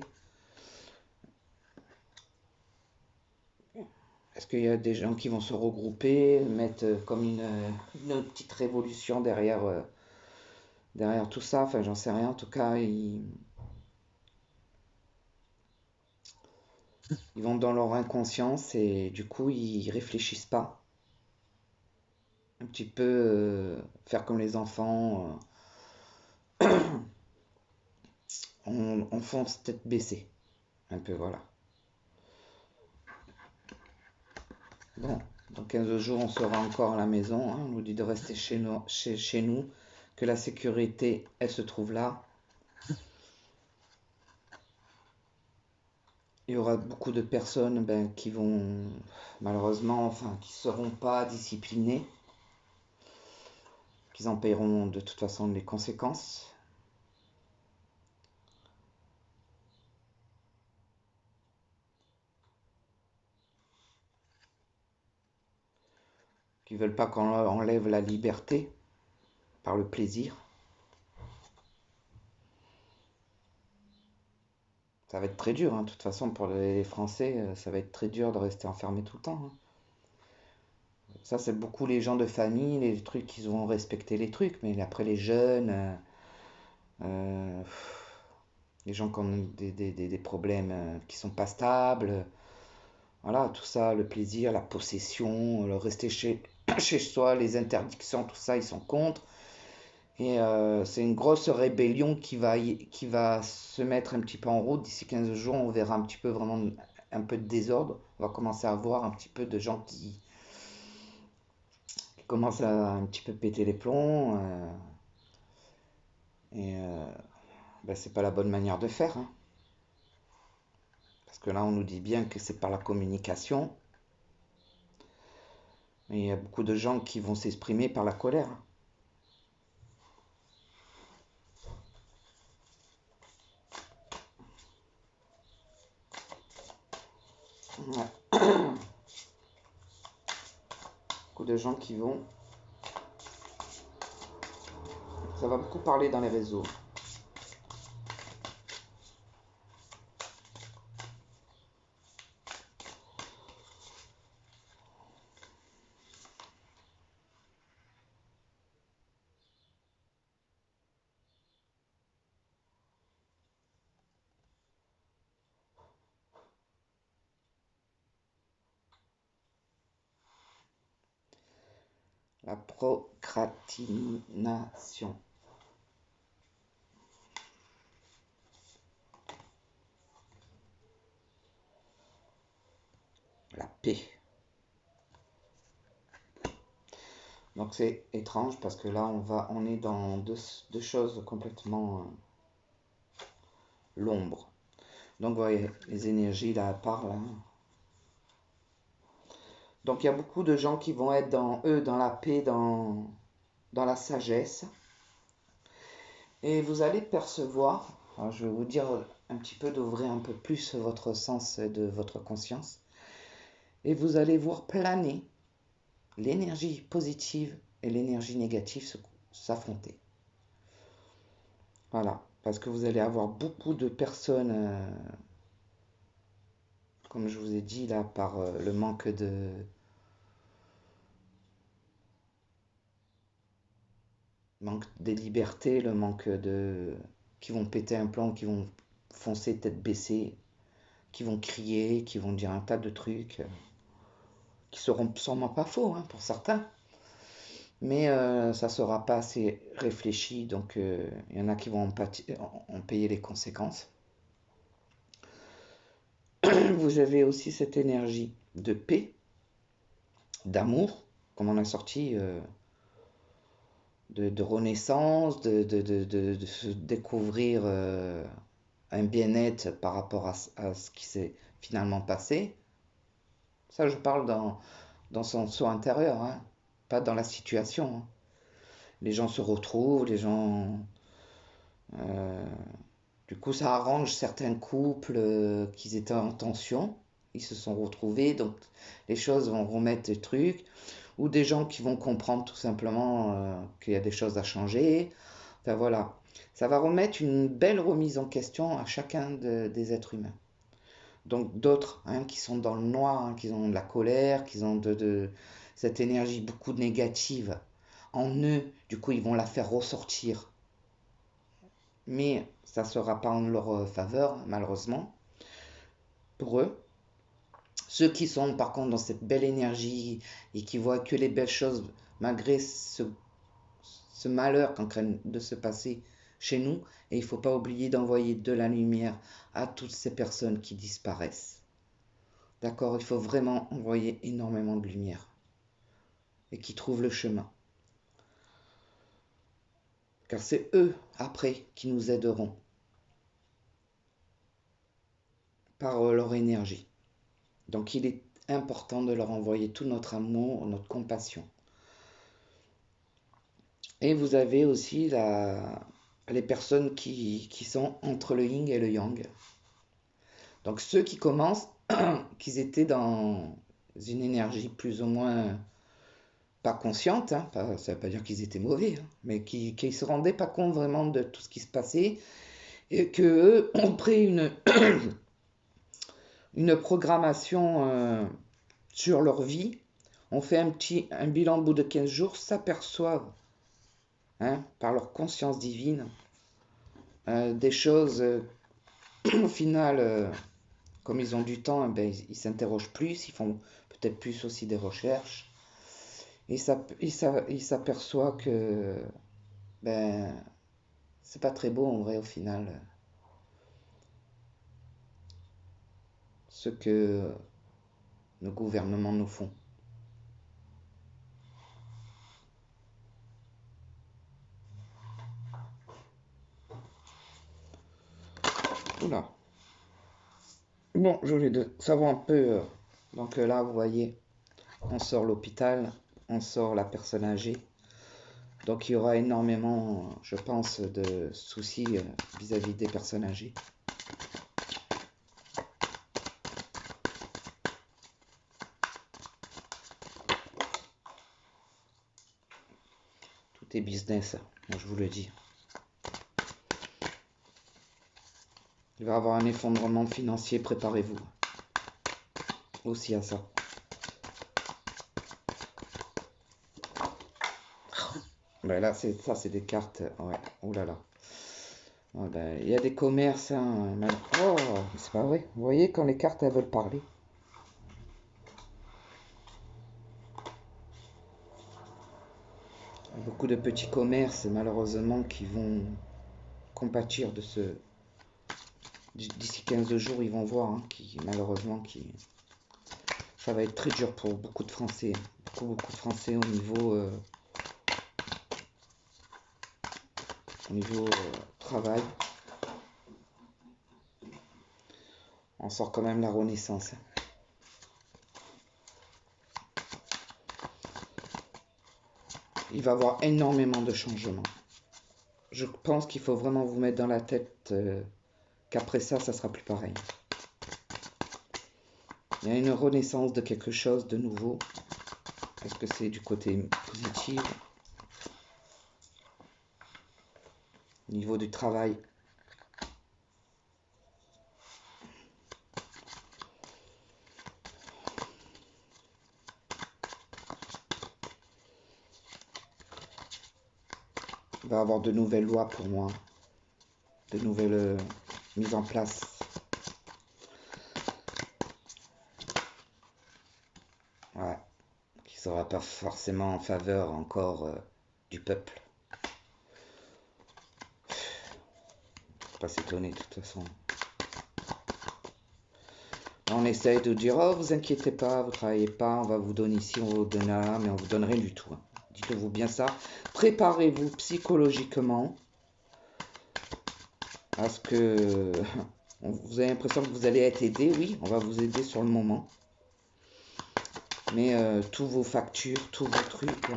Speaker 1: Est-ce qu'il y a des gens qui vont se regrouper, mettre comme une petite révolution derrière tout ça? Enfin, j'en sais rien. En tout cas, ils vont dans leur inconscience et du coup, ils réfléchissent pas. Un petit peu faire comme les enfants, on fonce tête baissée. Un peu, voilà. Bon, dans 15 jours, on sera encore à la maison, hein. On nous dit de rester chez nous, que la sécurité, elle se trouve là. Il y aura beaucoup de personnes, ben, qui vont, malheureusement, enfin, qui ne seront pas disciplinées, qui en paieront de toute façon les conséquences. Qui ne veulent pas qu'on leur enlève la liberté par le plaisir. Ça va être très dur, hein. De toute façon, pour les Français, ça va être très dur de rester enfermé tout le temps, hein. Ça, c'est beaucoup les gens de famille, les trucs, ils vont respecter les trucs, mais après les jeunes, euh, les gens qui ont des problèmes qui sont pas stables, voilà, tout ça, le plaisir, la possession, le rester chez soi, les interdictions, tout ça, ils sont contre. Et c'est une grosse rébellion qui va se mettre un petit peu en route. D'ici 15 jours, on verra un petit peu vraiment un peu de désordre. On va commencer à voir un petit peu de gens qui commencent à un petit peu péter les plombs. Et ben, c'est pas la bonne manière de faire, hein. Parce que là, on nous dit bien que c'est par la communication. Mais il y a beaucoup de gens qui vont s'exprimer par la colère. Ouais. Beaucoup de gens qui vont. Ça va beaucoup parler dans les réseaux. la procrastination. La paix. Donc c'est étrange parce que là on est dans deux choses complètement l'ombre. Donc vous voyez les énergies là par là. Donc il y a beaucoup de gens qui vont être dans la paix, dans la sagesse. Et vous allez percevoir, alors je vais vous dire un petit peu d'ouvrir un peu plus votre sens de votre conscience. Et vous allez voir planer l'énergie positive et l'énergie négative s'affronter. Voilà, parce que vous allez avoir beaucoup de personnes, comme je vous ai dit là, par le manque de libertés, le manque de... qui vont péter un plomb, qui vont foncer tête baissée, qui vont crier, qui vont dire un tas de trucs, qui seront sûrement pas faux hein, pour certains, mais ça sera pas assez réfléchi, donc il y en a qui vont en payer les conséquences. Vous avez aussi cette énergie de paix, d'amour, comme on a sorti de renaissance, de se découvrir un bien-être par rapport à ce qui s'est finalement passé. Ça, je parle dans son soi intérieur, hein, pas dans la situation. Hein. Les gens se retrouvent, les gens... du coup, ça arrange certains couples qui étaient en tension. Ils se sont retrouvés, donc les choses vont remettre des trucs. Ou des gens qui vont comprendre tout simplement qu'il y a des choses à changer. Enfin voilà, ça va remettre une belle remise en question à chacun des êtres humains. Donc d'autres hein, qui sont dans le noir, hein, qui ont de la colère, qui ont de cette énergie beaucoup négative en eux, du coup ils vont la faire ressortir. Mais ça ne sera pas en leur faveur, malheureusement, pour eux. Ceux qui sont par contre dans cette belle énergie et qui voient que les belles choses, malgré ce malheur qui est en train de se passer chez nous, et il ne faut pas oublier d'envoyer de la lumière à toutes ces personnes qui disparaissent. D'accord, il faut vraiment envoyer énormément de lumière et qui trouvent le chemin. Car c'est eux, après, qui nous aideront par leur énergie. Donc il est important de leur envoyer tout notre amour, notre compassion. Et vous avez aussi les personnes qui sont entre le yin et le yang. Donc ceux qui commencent, qu'ils étaient dans une énergie plus ou moins pas consciente, hein, ça ne veut pas dire qu'ils étaient mauvais, hein, mais qui ne se rendaient pas compte vraiment de tout ce qui se passait, et qu'eux ont pris une programmation sur leur vie, on fait un bilan au bout de 15 jours, s'aperçoivent, hein, par leur conscience divine, des choses, au final, comme ils ont du temps, ben, ils s'interrogent plus, ils font peut-être plus aussi des recherches, et ils s'aperçoivent que ben, c'est pas très beau en vrai au final, ce que nos gouvernements nous font. Oula. Bon, je voulais savoir un peu. Donc là, vous voyez, on sort l'hôpital, on sort la personne âgée. Donc il y aura énormément, je pense, de soucis vis-à-vis des personnes âgées. Tout est business, moi je vous le dis. Il va y avoir un effondrement financier, préparez-vous. Aussi à ça. Ben là, c'est des cartes. Ouais, oh là là. Oh ben, il y a des commerces. Hein, oh, c'est pas vrai. Vous voyez quand les cartes elles veulent parler. Beaucoup de petits commerces, malheureusement, qui vont compatir de ce... D'ici 15 jours, ils vont voir, hein, malheureusement, ça va être très dur pour beaucoup de Français. Beaucoup de Français au niveau travail. On sort quand même la renaissance. Il va y avoir énormément de changements. Je pense qu'il faut vraiment vous mettre dans la tête qu'après ça sera plus pareil. Il y a une renaissance de quelque chose de nouveau. Est-ce que c'est du côté positif? Au niveau du travail. Il va y avoir de nouvelles lois pour moi. De nouvelles mises en place. Ouais. Qui ne sera pas forcément en faveur encore du peuple. Faut pas s'étonner de toute façon. On essaye de dire, oh, vous inquiétez pas, vous travaillez pas, on va vous donner ici, on va vous donner là, mais on vous donne rien du tout. Dites-vous bien ça. Préparez-vous psychologiquement à ce que vous avez l'impression que vous allez être aidé. Oui, on va vous aider sur le moment. Mais tous vos factures, tous vos trucs...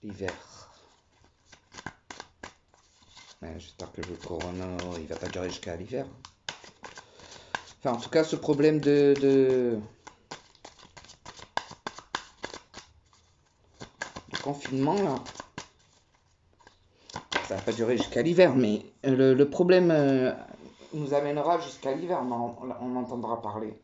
Speaker 1: L'hiver. J'espère que le corona, il va pas durer jusqu'à l'hiver. Enfin, en tout cas, ce problème de confinement, là, ça va pas durer jusqu'à l'hiver, mais le problème nous amènera jusqu'à l'hiver, on entendra parler.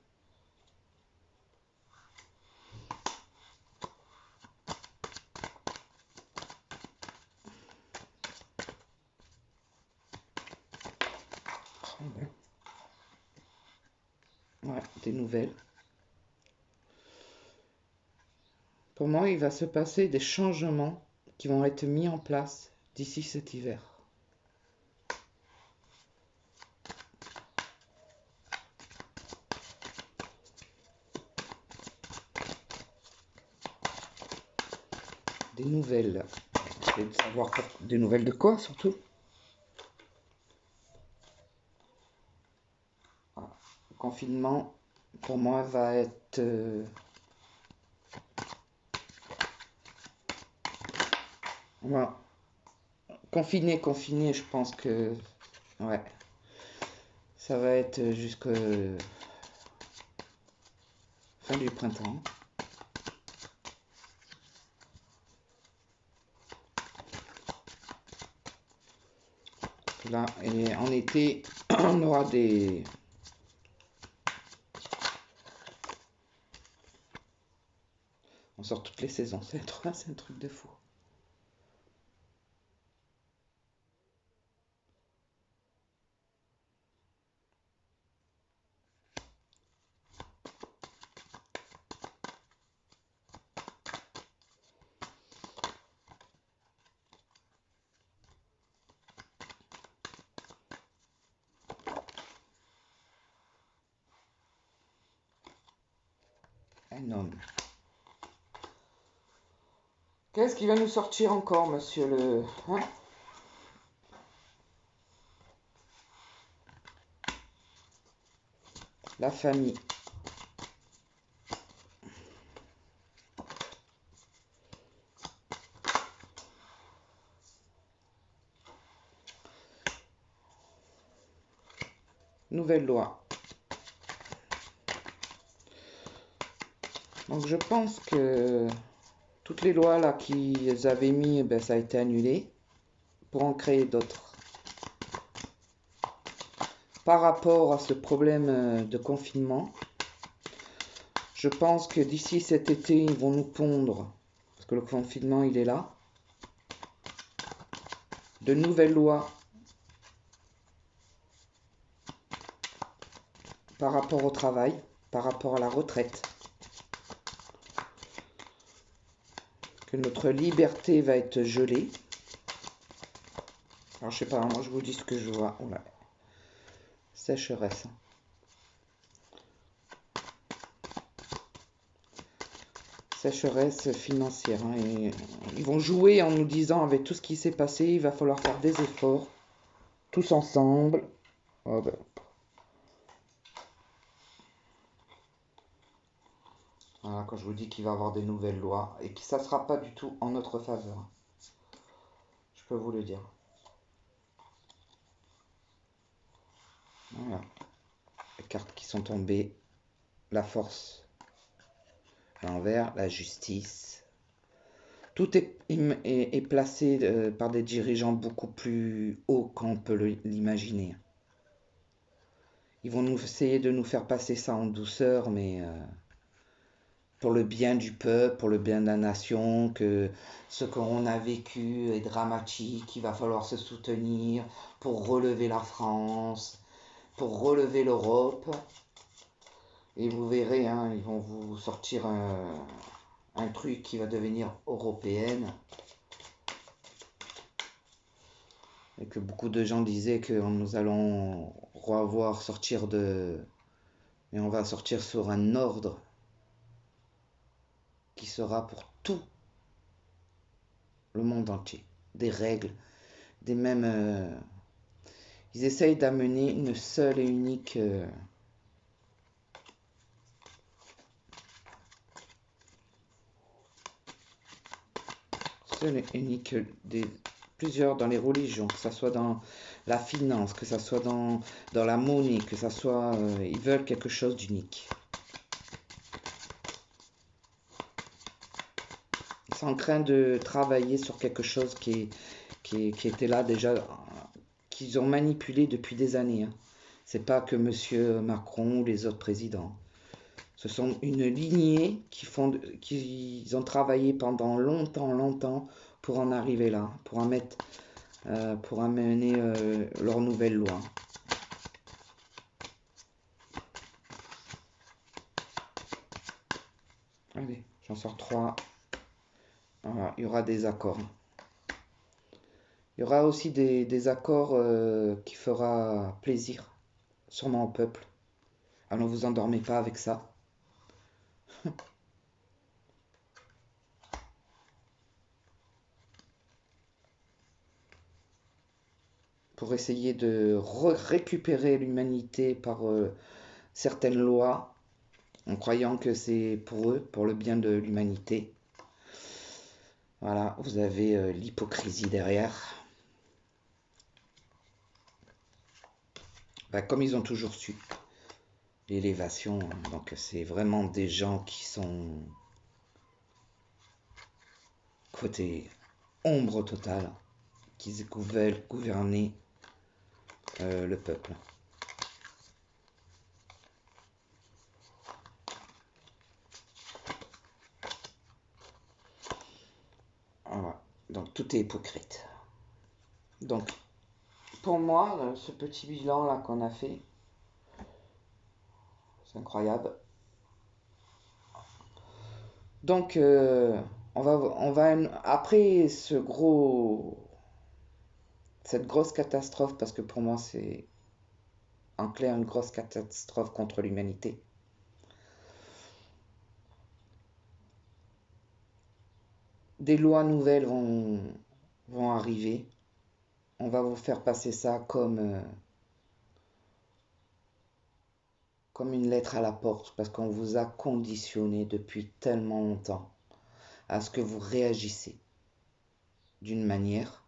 Speaker 1: Ouais, des nouvelles. Pour moi, il va se passer des changements qui vont être mis en place d'ici cet hiver. Des nouvelles. Et de savoir des nouvelles de quoi, surtout. Voilà. Le confinement, pour moi, va être... Voilà. Confiné, je pense que... Ouais. Ça va être jusqu'à fin du printemps. Là, et en été, on aura des... On sort toutes les saisons, c'est un truc de fou. Un homme. Qu'est-ce qui va nous sortir encore, monsieur le... Hein? La famille. Nouvelle loi. Donc je pense que toutes les lois là qu'ils avaient mis, ben, ça a été annulé pour en créer d'autres. Par rapport à ce problème de confinement, Je pense que d'ici cet été, ils vont nous pondre, parce que le confinement, il est là, de nouvelles lois par rapport au travail, par rapport à la retraite, que notre liberté va être gelée. Alors je sais pas, moi je vous dis ce que je vois. Oh là, sécheresse. Sécheresse financière. Hein, et ils vont jouer en nous disant avec tout ce qui s'est passé, il va falloir faire des efforts, tous ensemble. Oh ben, voilà, quand je vous dis qu'il va y avoir des nouvelles lois et que ça ne sera pas du tout en notre faveur. Je peux vous le dire. Voilà. Les cartes qui sont tombées. La force à l'envers, la justice. Tout est placé par des dirigeants beaucoup plus hauts qu'on peut l'imaginer. Ils vont essayer de nous faire passer ça en douceur, mais pour le bien du peuple, pour le bien de la nation, que ce qu'on a vécu est dramatique, il va falloir se soutenir pour relever la France, pour relever l'Europe. Et vous verrez, hein, ils vont vous sortir un truc qui va devenir européenne. Et que beaucoup de gens disaient que nous allons revoir sortir de... Et on va sortir sur un ordre qui sera pour tout le monde entier. Des règles, des mêmes... Ils essayent d'amener une seule et unique... seule et unique des plusieurs dans les religions, que ce soit dans la finance, que ce soit dans la monnaie, que ce soit... ils veulent quelque chose d'unique. Ils sont en train de travailler sur quelque chose qui était là déjà, qu'ils ont manipulé depuis des années. Hein. C'est pas que M. Macron ou les autres présidents. Ce sont une lignée qui ont travaillé pendant longtemps pour en arriver là, pour amener leur nouvelle loi. Allez, j'en sors 3. Voilà, il y aura des accords. Il y aura aussi des accords qui fera plaisir, sûrement au peuple. Alors ne vous endormez pas avec ça. Pour essayer de récupérer l'humanité par certaines lois, en croyant que c'est pour eux, pour le bien de l'humanité. Voilà, vous avez l'hypocrisie derrière. Comme ils ont toujours su, l'élévation, donc c'est vraiment des gens qui sont côté ombre totale, qui veulent gouverner le peuple. Voilà. Donc tout est hypocrite. Donc pour moi, ce petit bilan là qu'on a fait, c'est incroyable. Donc on va après cette grosse catastrophe, parce que pour moi c'est en clair une grosse catastrophe contre l'humanité. Des lois nouvelles vont arriver. On va vous faire passer ça comme une lettre à la porte, parce qu'on vous a conditionné depuis tellement longtemps à ce que vous réagissez d'une manière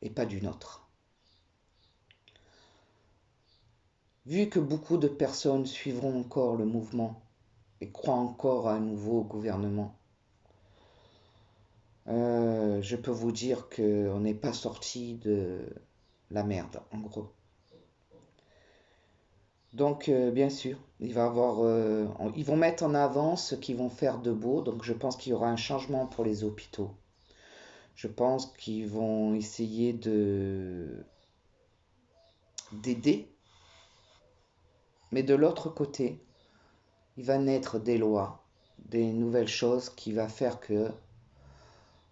Speaker 1: et pas d'une autre. Vu que beaucoup de personnes suivront encore le mouvement et croient encore à un nouveau gouvernement, je peux vous dire qu'on n'est pas sorti de la merde, en gros. Donc, bien sûr, Il va avoir, ils vont mettre en avant ce qu'ils vont faire de beau, donc je pense qu'il y aura un changement pour les hôpitaux. Je pense qu'ils vont essayer de d'aider, mais de l'autre côté, il va naître des lois, des nouvelles choses qui va faire que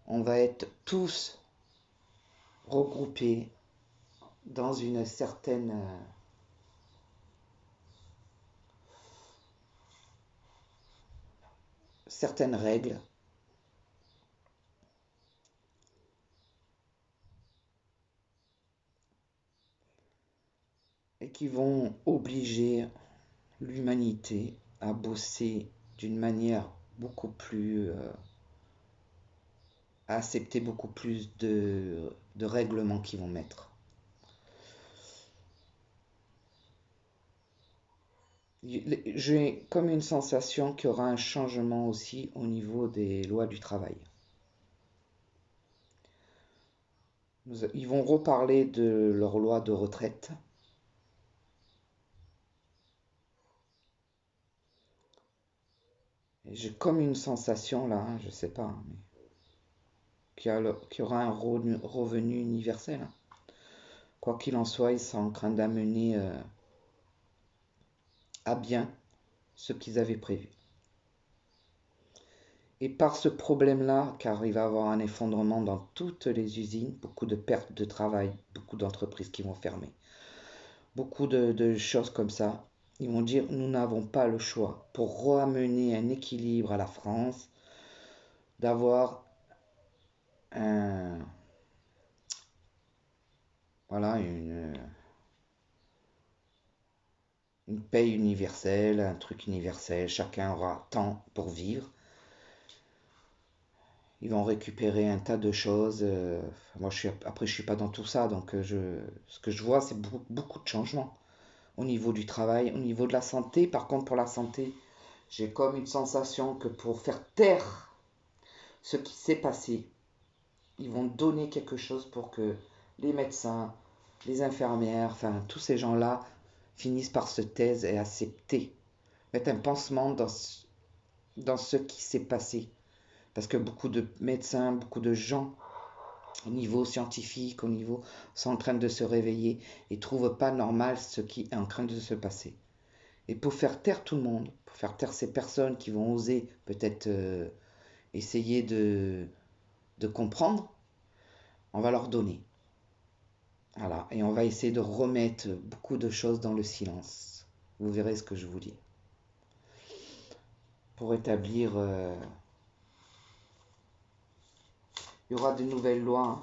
Speaker 1: on va être tous regroupés dans une certaines règles et qui vont obliger l'humanité à bosser d'une manière beaucoup plus, à accepter beaucoup plus de règlements qu'ils vont mettre. J'ai comme une sensation qu'il y aura un changement aussi au niveau des lois du travail. Ils vont reparler de leur loi de retraite. Et j'ai comme une sensation là, hein, je sais pas, hein, mais qu'il y aura un revenu universel, hein. Quoi qu'il en soit, ils sont en train d'amener à bien ce qu'ils avaient prévu. Et par ce problème-là, car il va y avoir un effondrement dans toutes les usines, beaucoup de pertes de travail, beaucoup d'entreprises qui vont fermer, beaucoup de choses comme ça, ils vont dire nous n'avons pas le choix pour ramener un équilibre à la France, d'avoir un, voilà, une paye universelle, un truc universel, chacun aura tant pour vivre. Ils vont récupérer un tas de choses. Moi, après, je suis pas dans tout ça, donc ce que je vois, c'est beaucoup, beaucoup de changements au niveau du travail, au niveau de la santé. Par contre, pour la santé, j'ai comme une sensation que pour faire taire ce qui s'est passé, ils vont donner quelque chose pour que les médecins, les infirmières, enfin, tous ces gens-là finissent par se taire et accepter, mettre un pansement dans ce qui s'est passé. Parce que beaucoup de médecins, beaucoup de gens au niveau scientifique, au niveau, sont en train de se réveiller et ne trouvent pas normal ce qui est en train de se passer. Et pour faire taire tout le monde, pour faire taire ces personnes qui vont oser peut-être essayer de comprendre, on va leur donner. Voilà. Et on va essayer de remettre beaucoup de choses dans le silence. Vous verrez ce que je vous dis. Pour établir... il y aura de nouvelles lois, hein.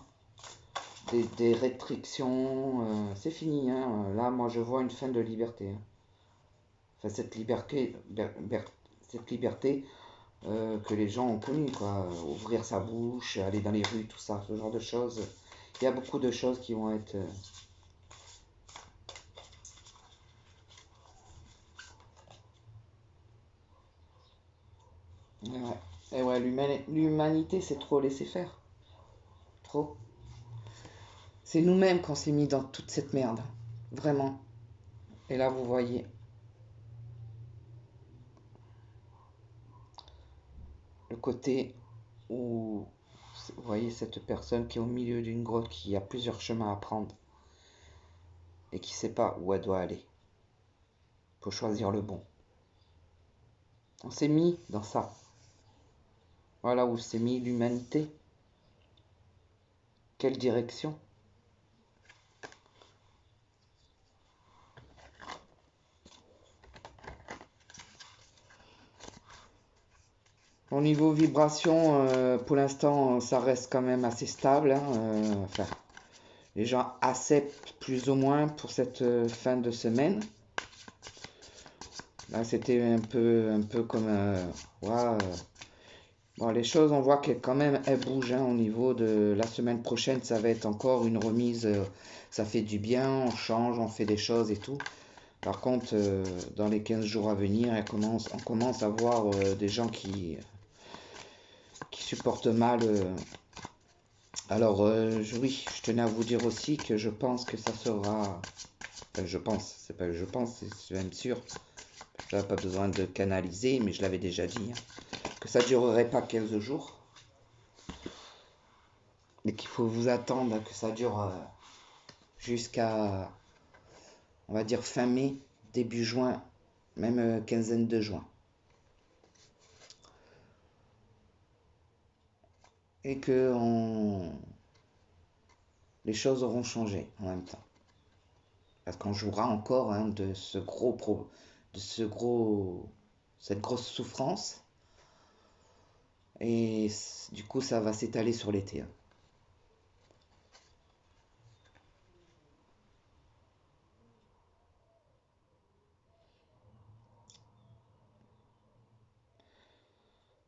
Speaker 1: Des restrictions, c'est fini, hein. Là, moi, je vois une fin de liberté, hein. Enfin, cette liberté que les gens ont connue, quoi. Ouvrir sa bouche, aller dans les rues, tout ça, ce genre de choses. Il y a beaucoup de choses qui vont être... ouais. Et ouais, l'humanité, c'est trop laissé faire. Trop. C'est nous-mêmes qu'on s'est mis dans toute cette merde. Vraiment. Et là, vous voyez le côté où vous voyez cette personne qui est au milieu d'une grotte, qui a plusieurs chemins à prendre et qui ne sait pas où elle doit aller pour choisir le bon. On s'est mis dans ça. Voilà où s'est mis l'humanité. Quelle direction? Au niveau vibration, pour l'instant, ça reste quand même assez stable, hein. Enfin, les gens acceptent plus ou moins pour cette fin de semaine. Là, c'était un peu comme... ouais, bon, les choses, on voit qu'elles quand même, elles bougent, hein, au niveau de la semaine prochaine. Ça va être encore une remise. Ça fait du bien, on change, on fait des choses et tout. Par contre, dans les 15 jours à venir, on commence à voir des gens qui supportent mal. Alors, oui, je tenais à vous dire aussi que je pense que ça sera... Enfin, je pense, c'est pas je pense, c'est même sûr. Ça n'a pas besoin de canaliser, mais je l'avais déjà dit, hein, que ça ne durerait pas 15 jours. Et qu'il faut vous attendre que ça dure jusqu'à, on va dire, fin mai, début juin, même quinzaine de juin. Et que les choses auront changé en même temps. Parce qu'on jouera encore, hein, de cette grosse souffrance. Et du coup, ça va s'étaler sur l'été, hein.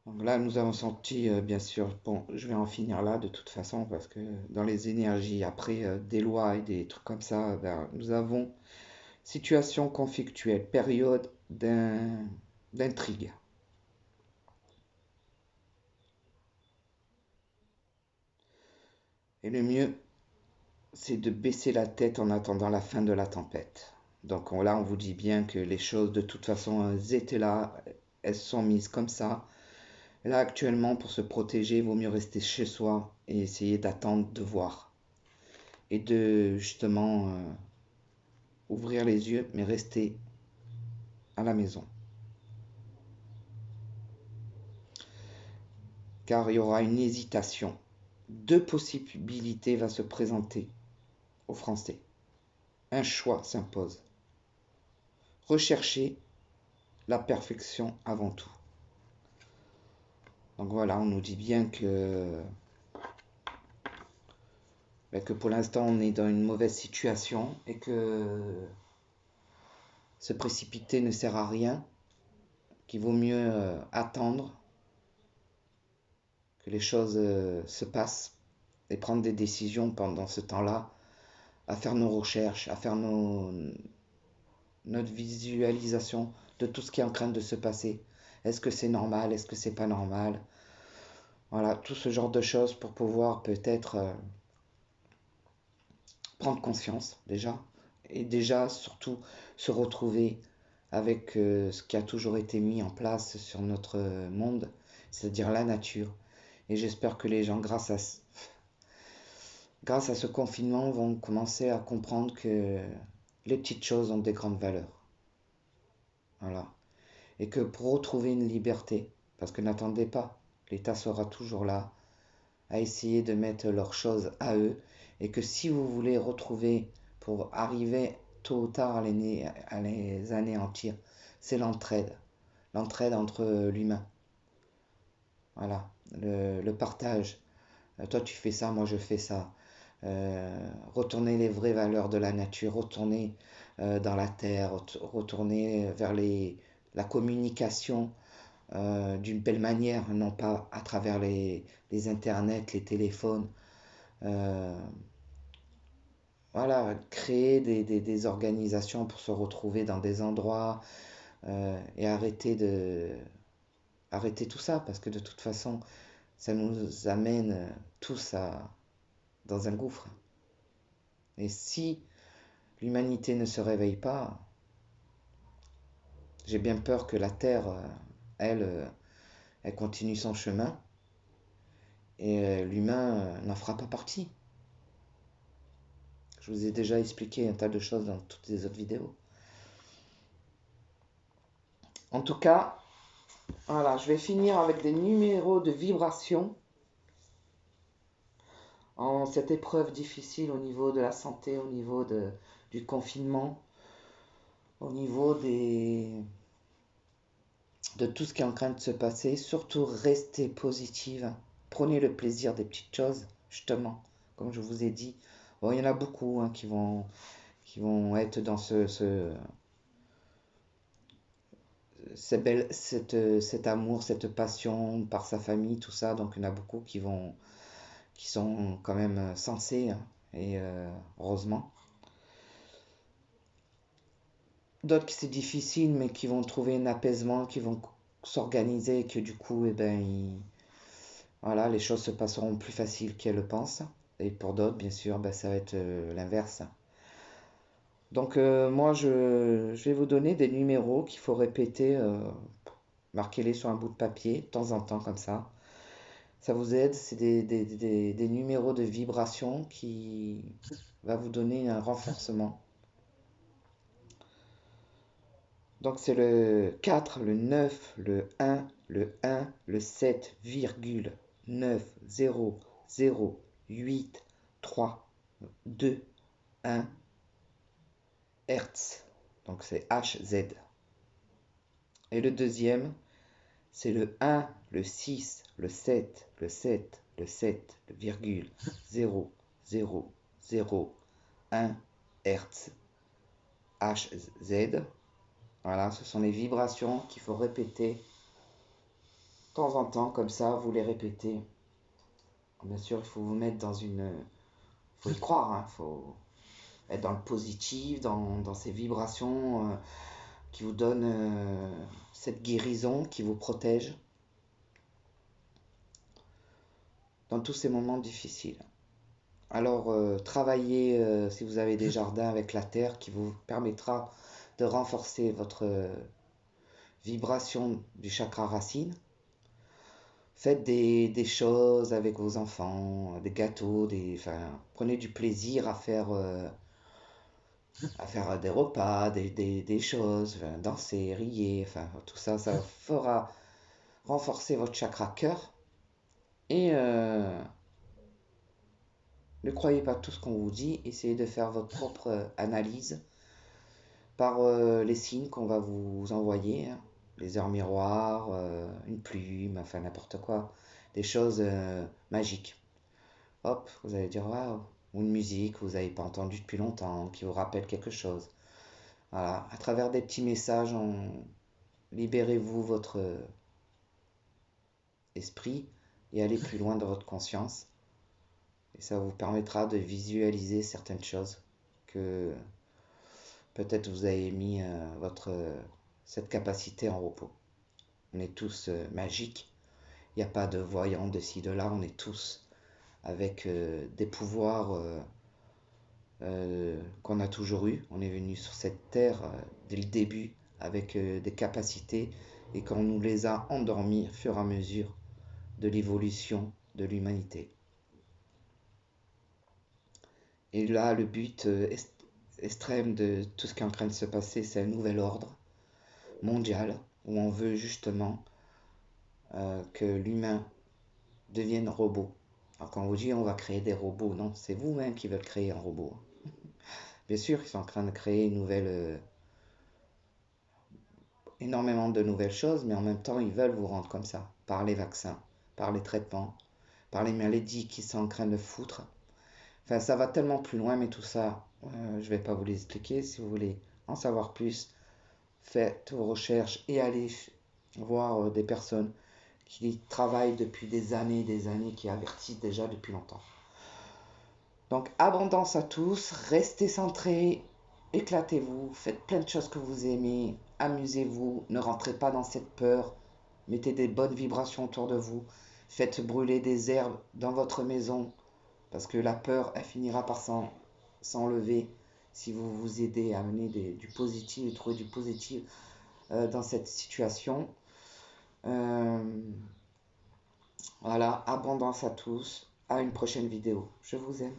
Speaker 1: Donc là, nous avons senti, bien sûr, bon, je vais en finir là de toute façon, parce que dans les énergies, après des lois et des trucs comme ça, ben, nous avons situation conflictuelle, période d'intrigue. Et le mieux, c'est de baisser la tête en attendant la fin de la tempête. Donc là, on vous dit bien que les choses, de toute façon, elles étaient là, elles sont mises comme ça. Là, actuellement, pour se protéger, il vaut mieux rester chez soi et essayer d'attendre, de voir. Et de, justement, ouvrir les yeux, mais rester à la maison. Car il y aura une hésitation. Deux possibilités vont se présenter aux Français. Un choix s'impose. Rechercher la perfection avant tout. Donc voilà, on nous dit bien que pour l'instant on est dans une mauvaise situation et que se précipiter ne sert à rien, qu'il vaut mieux attendre que les choses se passent et prendre des décisions pendant ce temps-là, à faire nos recherches, à faire notre visualisation de tout ce qui est en train de se passer. Est-ce que c'est normal? Est-ce que c'est pas normal? Voilà, tout ce genre de choses pour pouvoir peut-être prendre conscience déjà. Et déjà, surtout, se retrouver avec ce qui a toujours été mis en place sur notre monde, c'est-à-dire la nature. Et j'espère que les gens, grâce à ce confinement, vont commencer à comprendre que les petites choses ont des grandes valeurs. Voilà. Et que pour retrouver une liberté, parce que n'attendez pas, l'État sera toujours là à essayer de mettre leurs choses à eux, et que si vous voulez retrouver, pour arriver tôt ou tard à les anéantir, c'est l'entraide. L'entraide entre l'humain. Voilà. Le partage. Toi tu fais ça, moi je fais ça. Retourner les vraies valeurs de la nature, retourner dans la terre, retourner vers la communication d'une belle manière, non pas à travers les internets, les téléphones. Euh, voilà, créer des organisations pour se retrouver dans des endroits et arrêter tout ça, parce que de toute façon, ça nous amène tous dans un gouffre. Et si l'humanité ne se réveille pas, j'ai bien peur que la Terre, elle continue son chemin et l'humain n'en fera pas partie. Je vous ai déjà expliqué un tas de choses dans toutes les autres vidéos. En tout cas, voilà, je vais finir avec des numéros de vibration en cette épreuve difficile au niveau de la santé, au niveau du confinement, au niveau de tout ce qui est en train de se passer. Surtout, restez positive. Prenez le plaisir des petites choses, justement, comme je vous ai dit. Bon, il y en a beaucoup, hein, qui vont être dans cet amour, cette passion par sa famille, tout ça. Donc il y en a beaucoup qui sont quand même sensés, hein, et heureusement. D'autres qui c'est difficile, mais qui vont trouver un apaisement, qui vont s'organiser, et que du coup, eh ben, voilà, les choses se passeront plus faciles qu'elles le pensent. Et pour d'autres, bien sûr, ben, ça va être l'inverse. Donc moi, je vais vous donner des numéros qu'il faut répéter, marquez-les sur un bout de papier, de temps en temps comme ça. Ça vous aide, c'est des numéros de vibration qui va vous donner un renforcement. Donc c'est le 4, le 9, le 1, le 7, virgule 9, 0, 0, 8, 3, 2, 1, Hertz. Donc c'est HZ. Et le deuxième, c'est le 1, le 6, le 7, le 7, le 7, le virgule 0, 0, 0, 1 Hertz. HZ. Voilà, ce sont les vibrations qu'il faut répéter de temps en temps, comme ça, vous les répétez. Bien sûr, il faut vous mettre dans une... Il faut y croire, hein, il faut être dans le positif, dans ces vibrations qui vous donnent cette guérison, qui vous protège dans tous ces moments difficiles. Alors, travaillez, si vous avez des jardins, avec la terre qui vous permettra de renforcer votre vibration du chakra racine. Faites des choses avec vos enfants, des gâteaux, enfin, prenez du plaisir à faire des repas, des choses, enfin, danser, rier, enfin, tout ça, ça fera renforcer votre chakra cœur. Et ne croyez pas tout ce qu'on vous dit, essayez de faire votre propre analyse par les signes qu'on va vous envoyer, hein. Les heures miroirs, une plume, enfin n'importe quoi, des choses magiques. Hop, vous allez dire waouh, ou une musique que vous n'avez pas entendue depuis longtemps, qui vous rappelle quelque chose. Voilà, à travers des petits messages, libérez-vous votre esprit et allez plus loin dans votre conscience. Et ça vous permettra de visualiser certaines choses que peut-être vous avez mis cette capacité en repos. On est tous magiques. Il n'y a pas de voyants de ci, de là. On est tous avec des pouvoirs qu'on a toujours eu. On est venu sur cette terre dès le début avec des capacités et qu'on nous les a endormis au fur et à mesure de l'évolution de l'humanité. Et là, le but extrême de tout ce qui est en train de se passer, c'est un nouvel ordre mondial où on veut justement que l'humain devienne robot. Alors quand on vous dit on va créer des robots, non, c'est vous-même qui veulent créer un robot. Bien sûr, ils sont en train de créer énormément de nouvelles choses, mais en même temps, ils veulent vous rendre comme ça, par les vaccins, par les traitements, par les maladies qui sont en train de foutre. Enfin, ça va tellement plus loin, mais tout ça, je ne vais pas vous l'expliquer. Si vous voulez en savoir plus, faites vos recherches et allez voir des personnes qui travaillent depuis des années, qui avertissent déjà depuis longtemps. Donc, abondance à tous, restez centrés, éclatez-vous, faites plein de choses que vous aimez, amusez-vous, ne rentrez pas dans cette peur, mettez des bonnes vibrations autour de vous, faites brûler des herbes dans votre maison, parce que la peur, elle finira par s'enlever si vous vous aidez à amener du positif et trouver du positif dans cette situation. Euh, voilà, abondance à tous, à une prochaine vidéo. Je vous aime.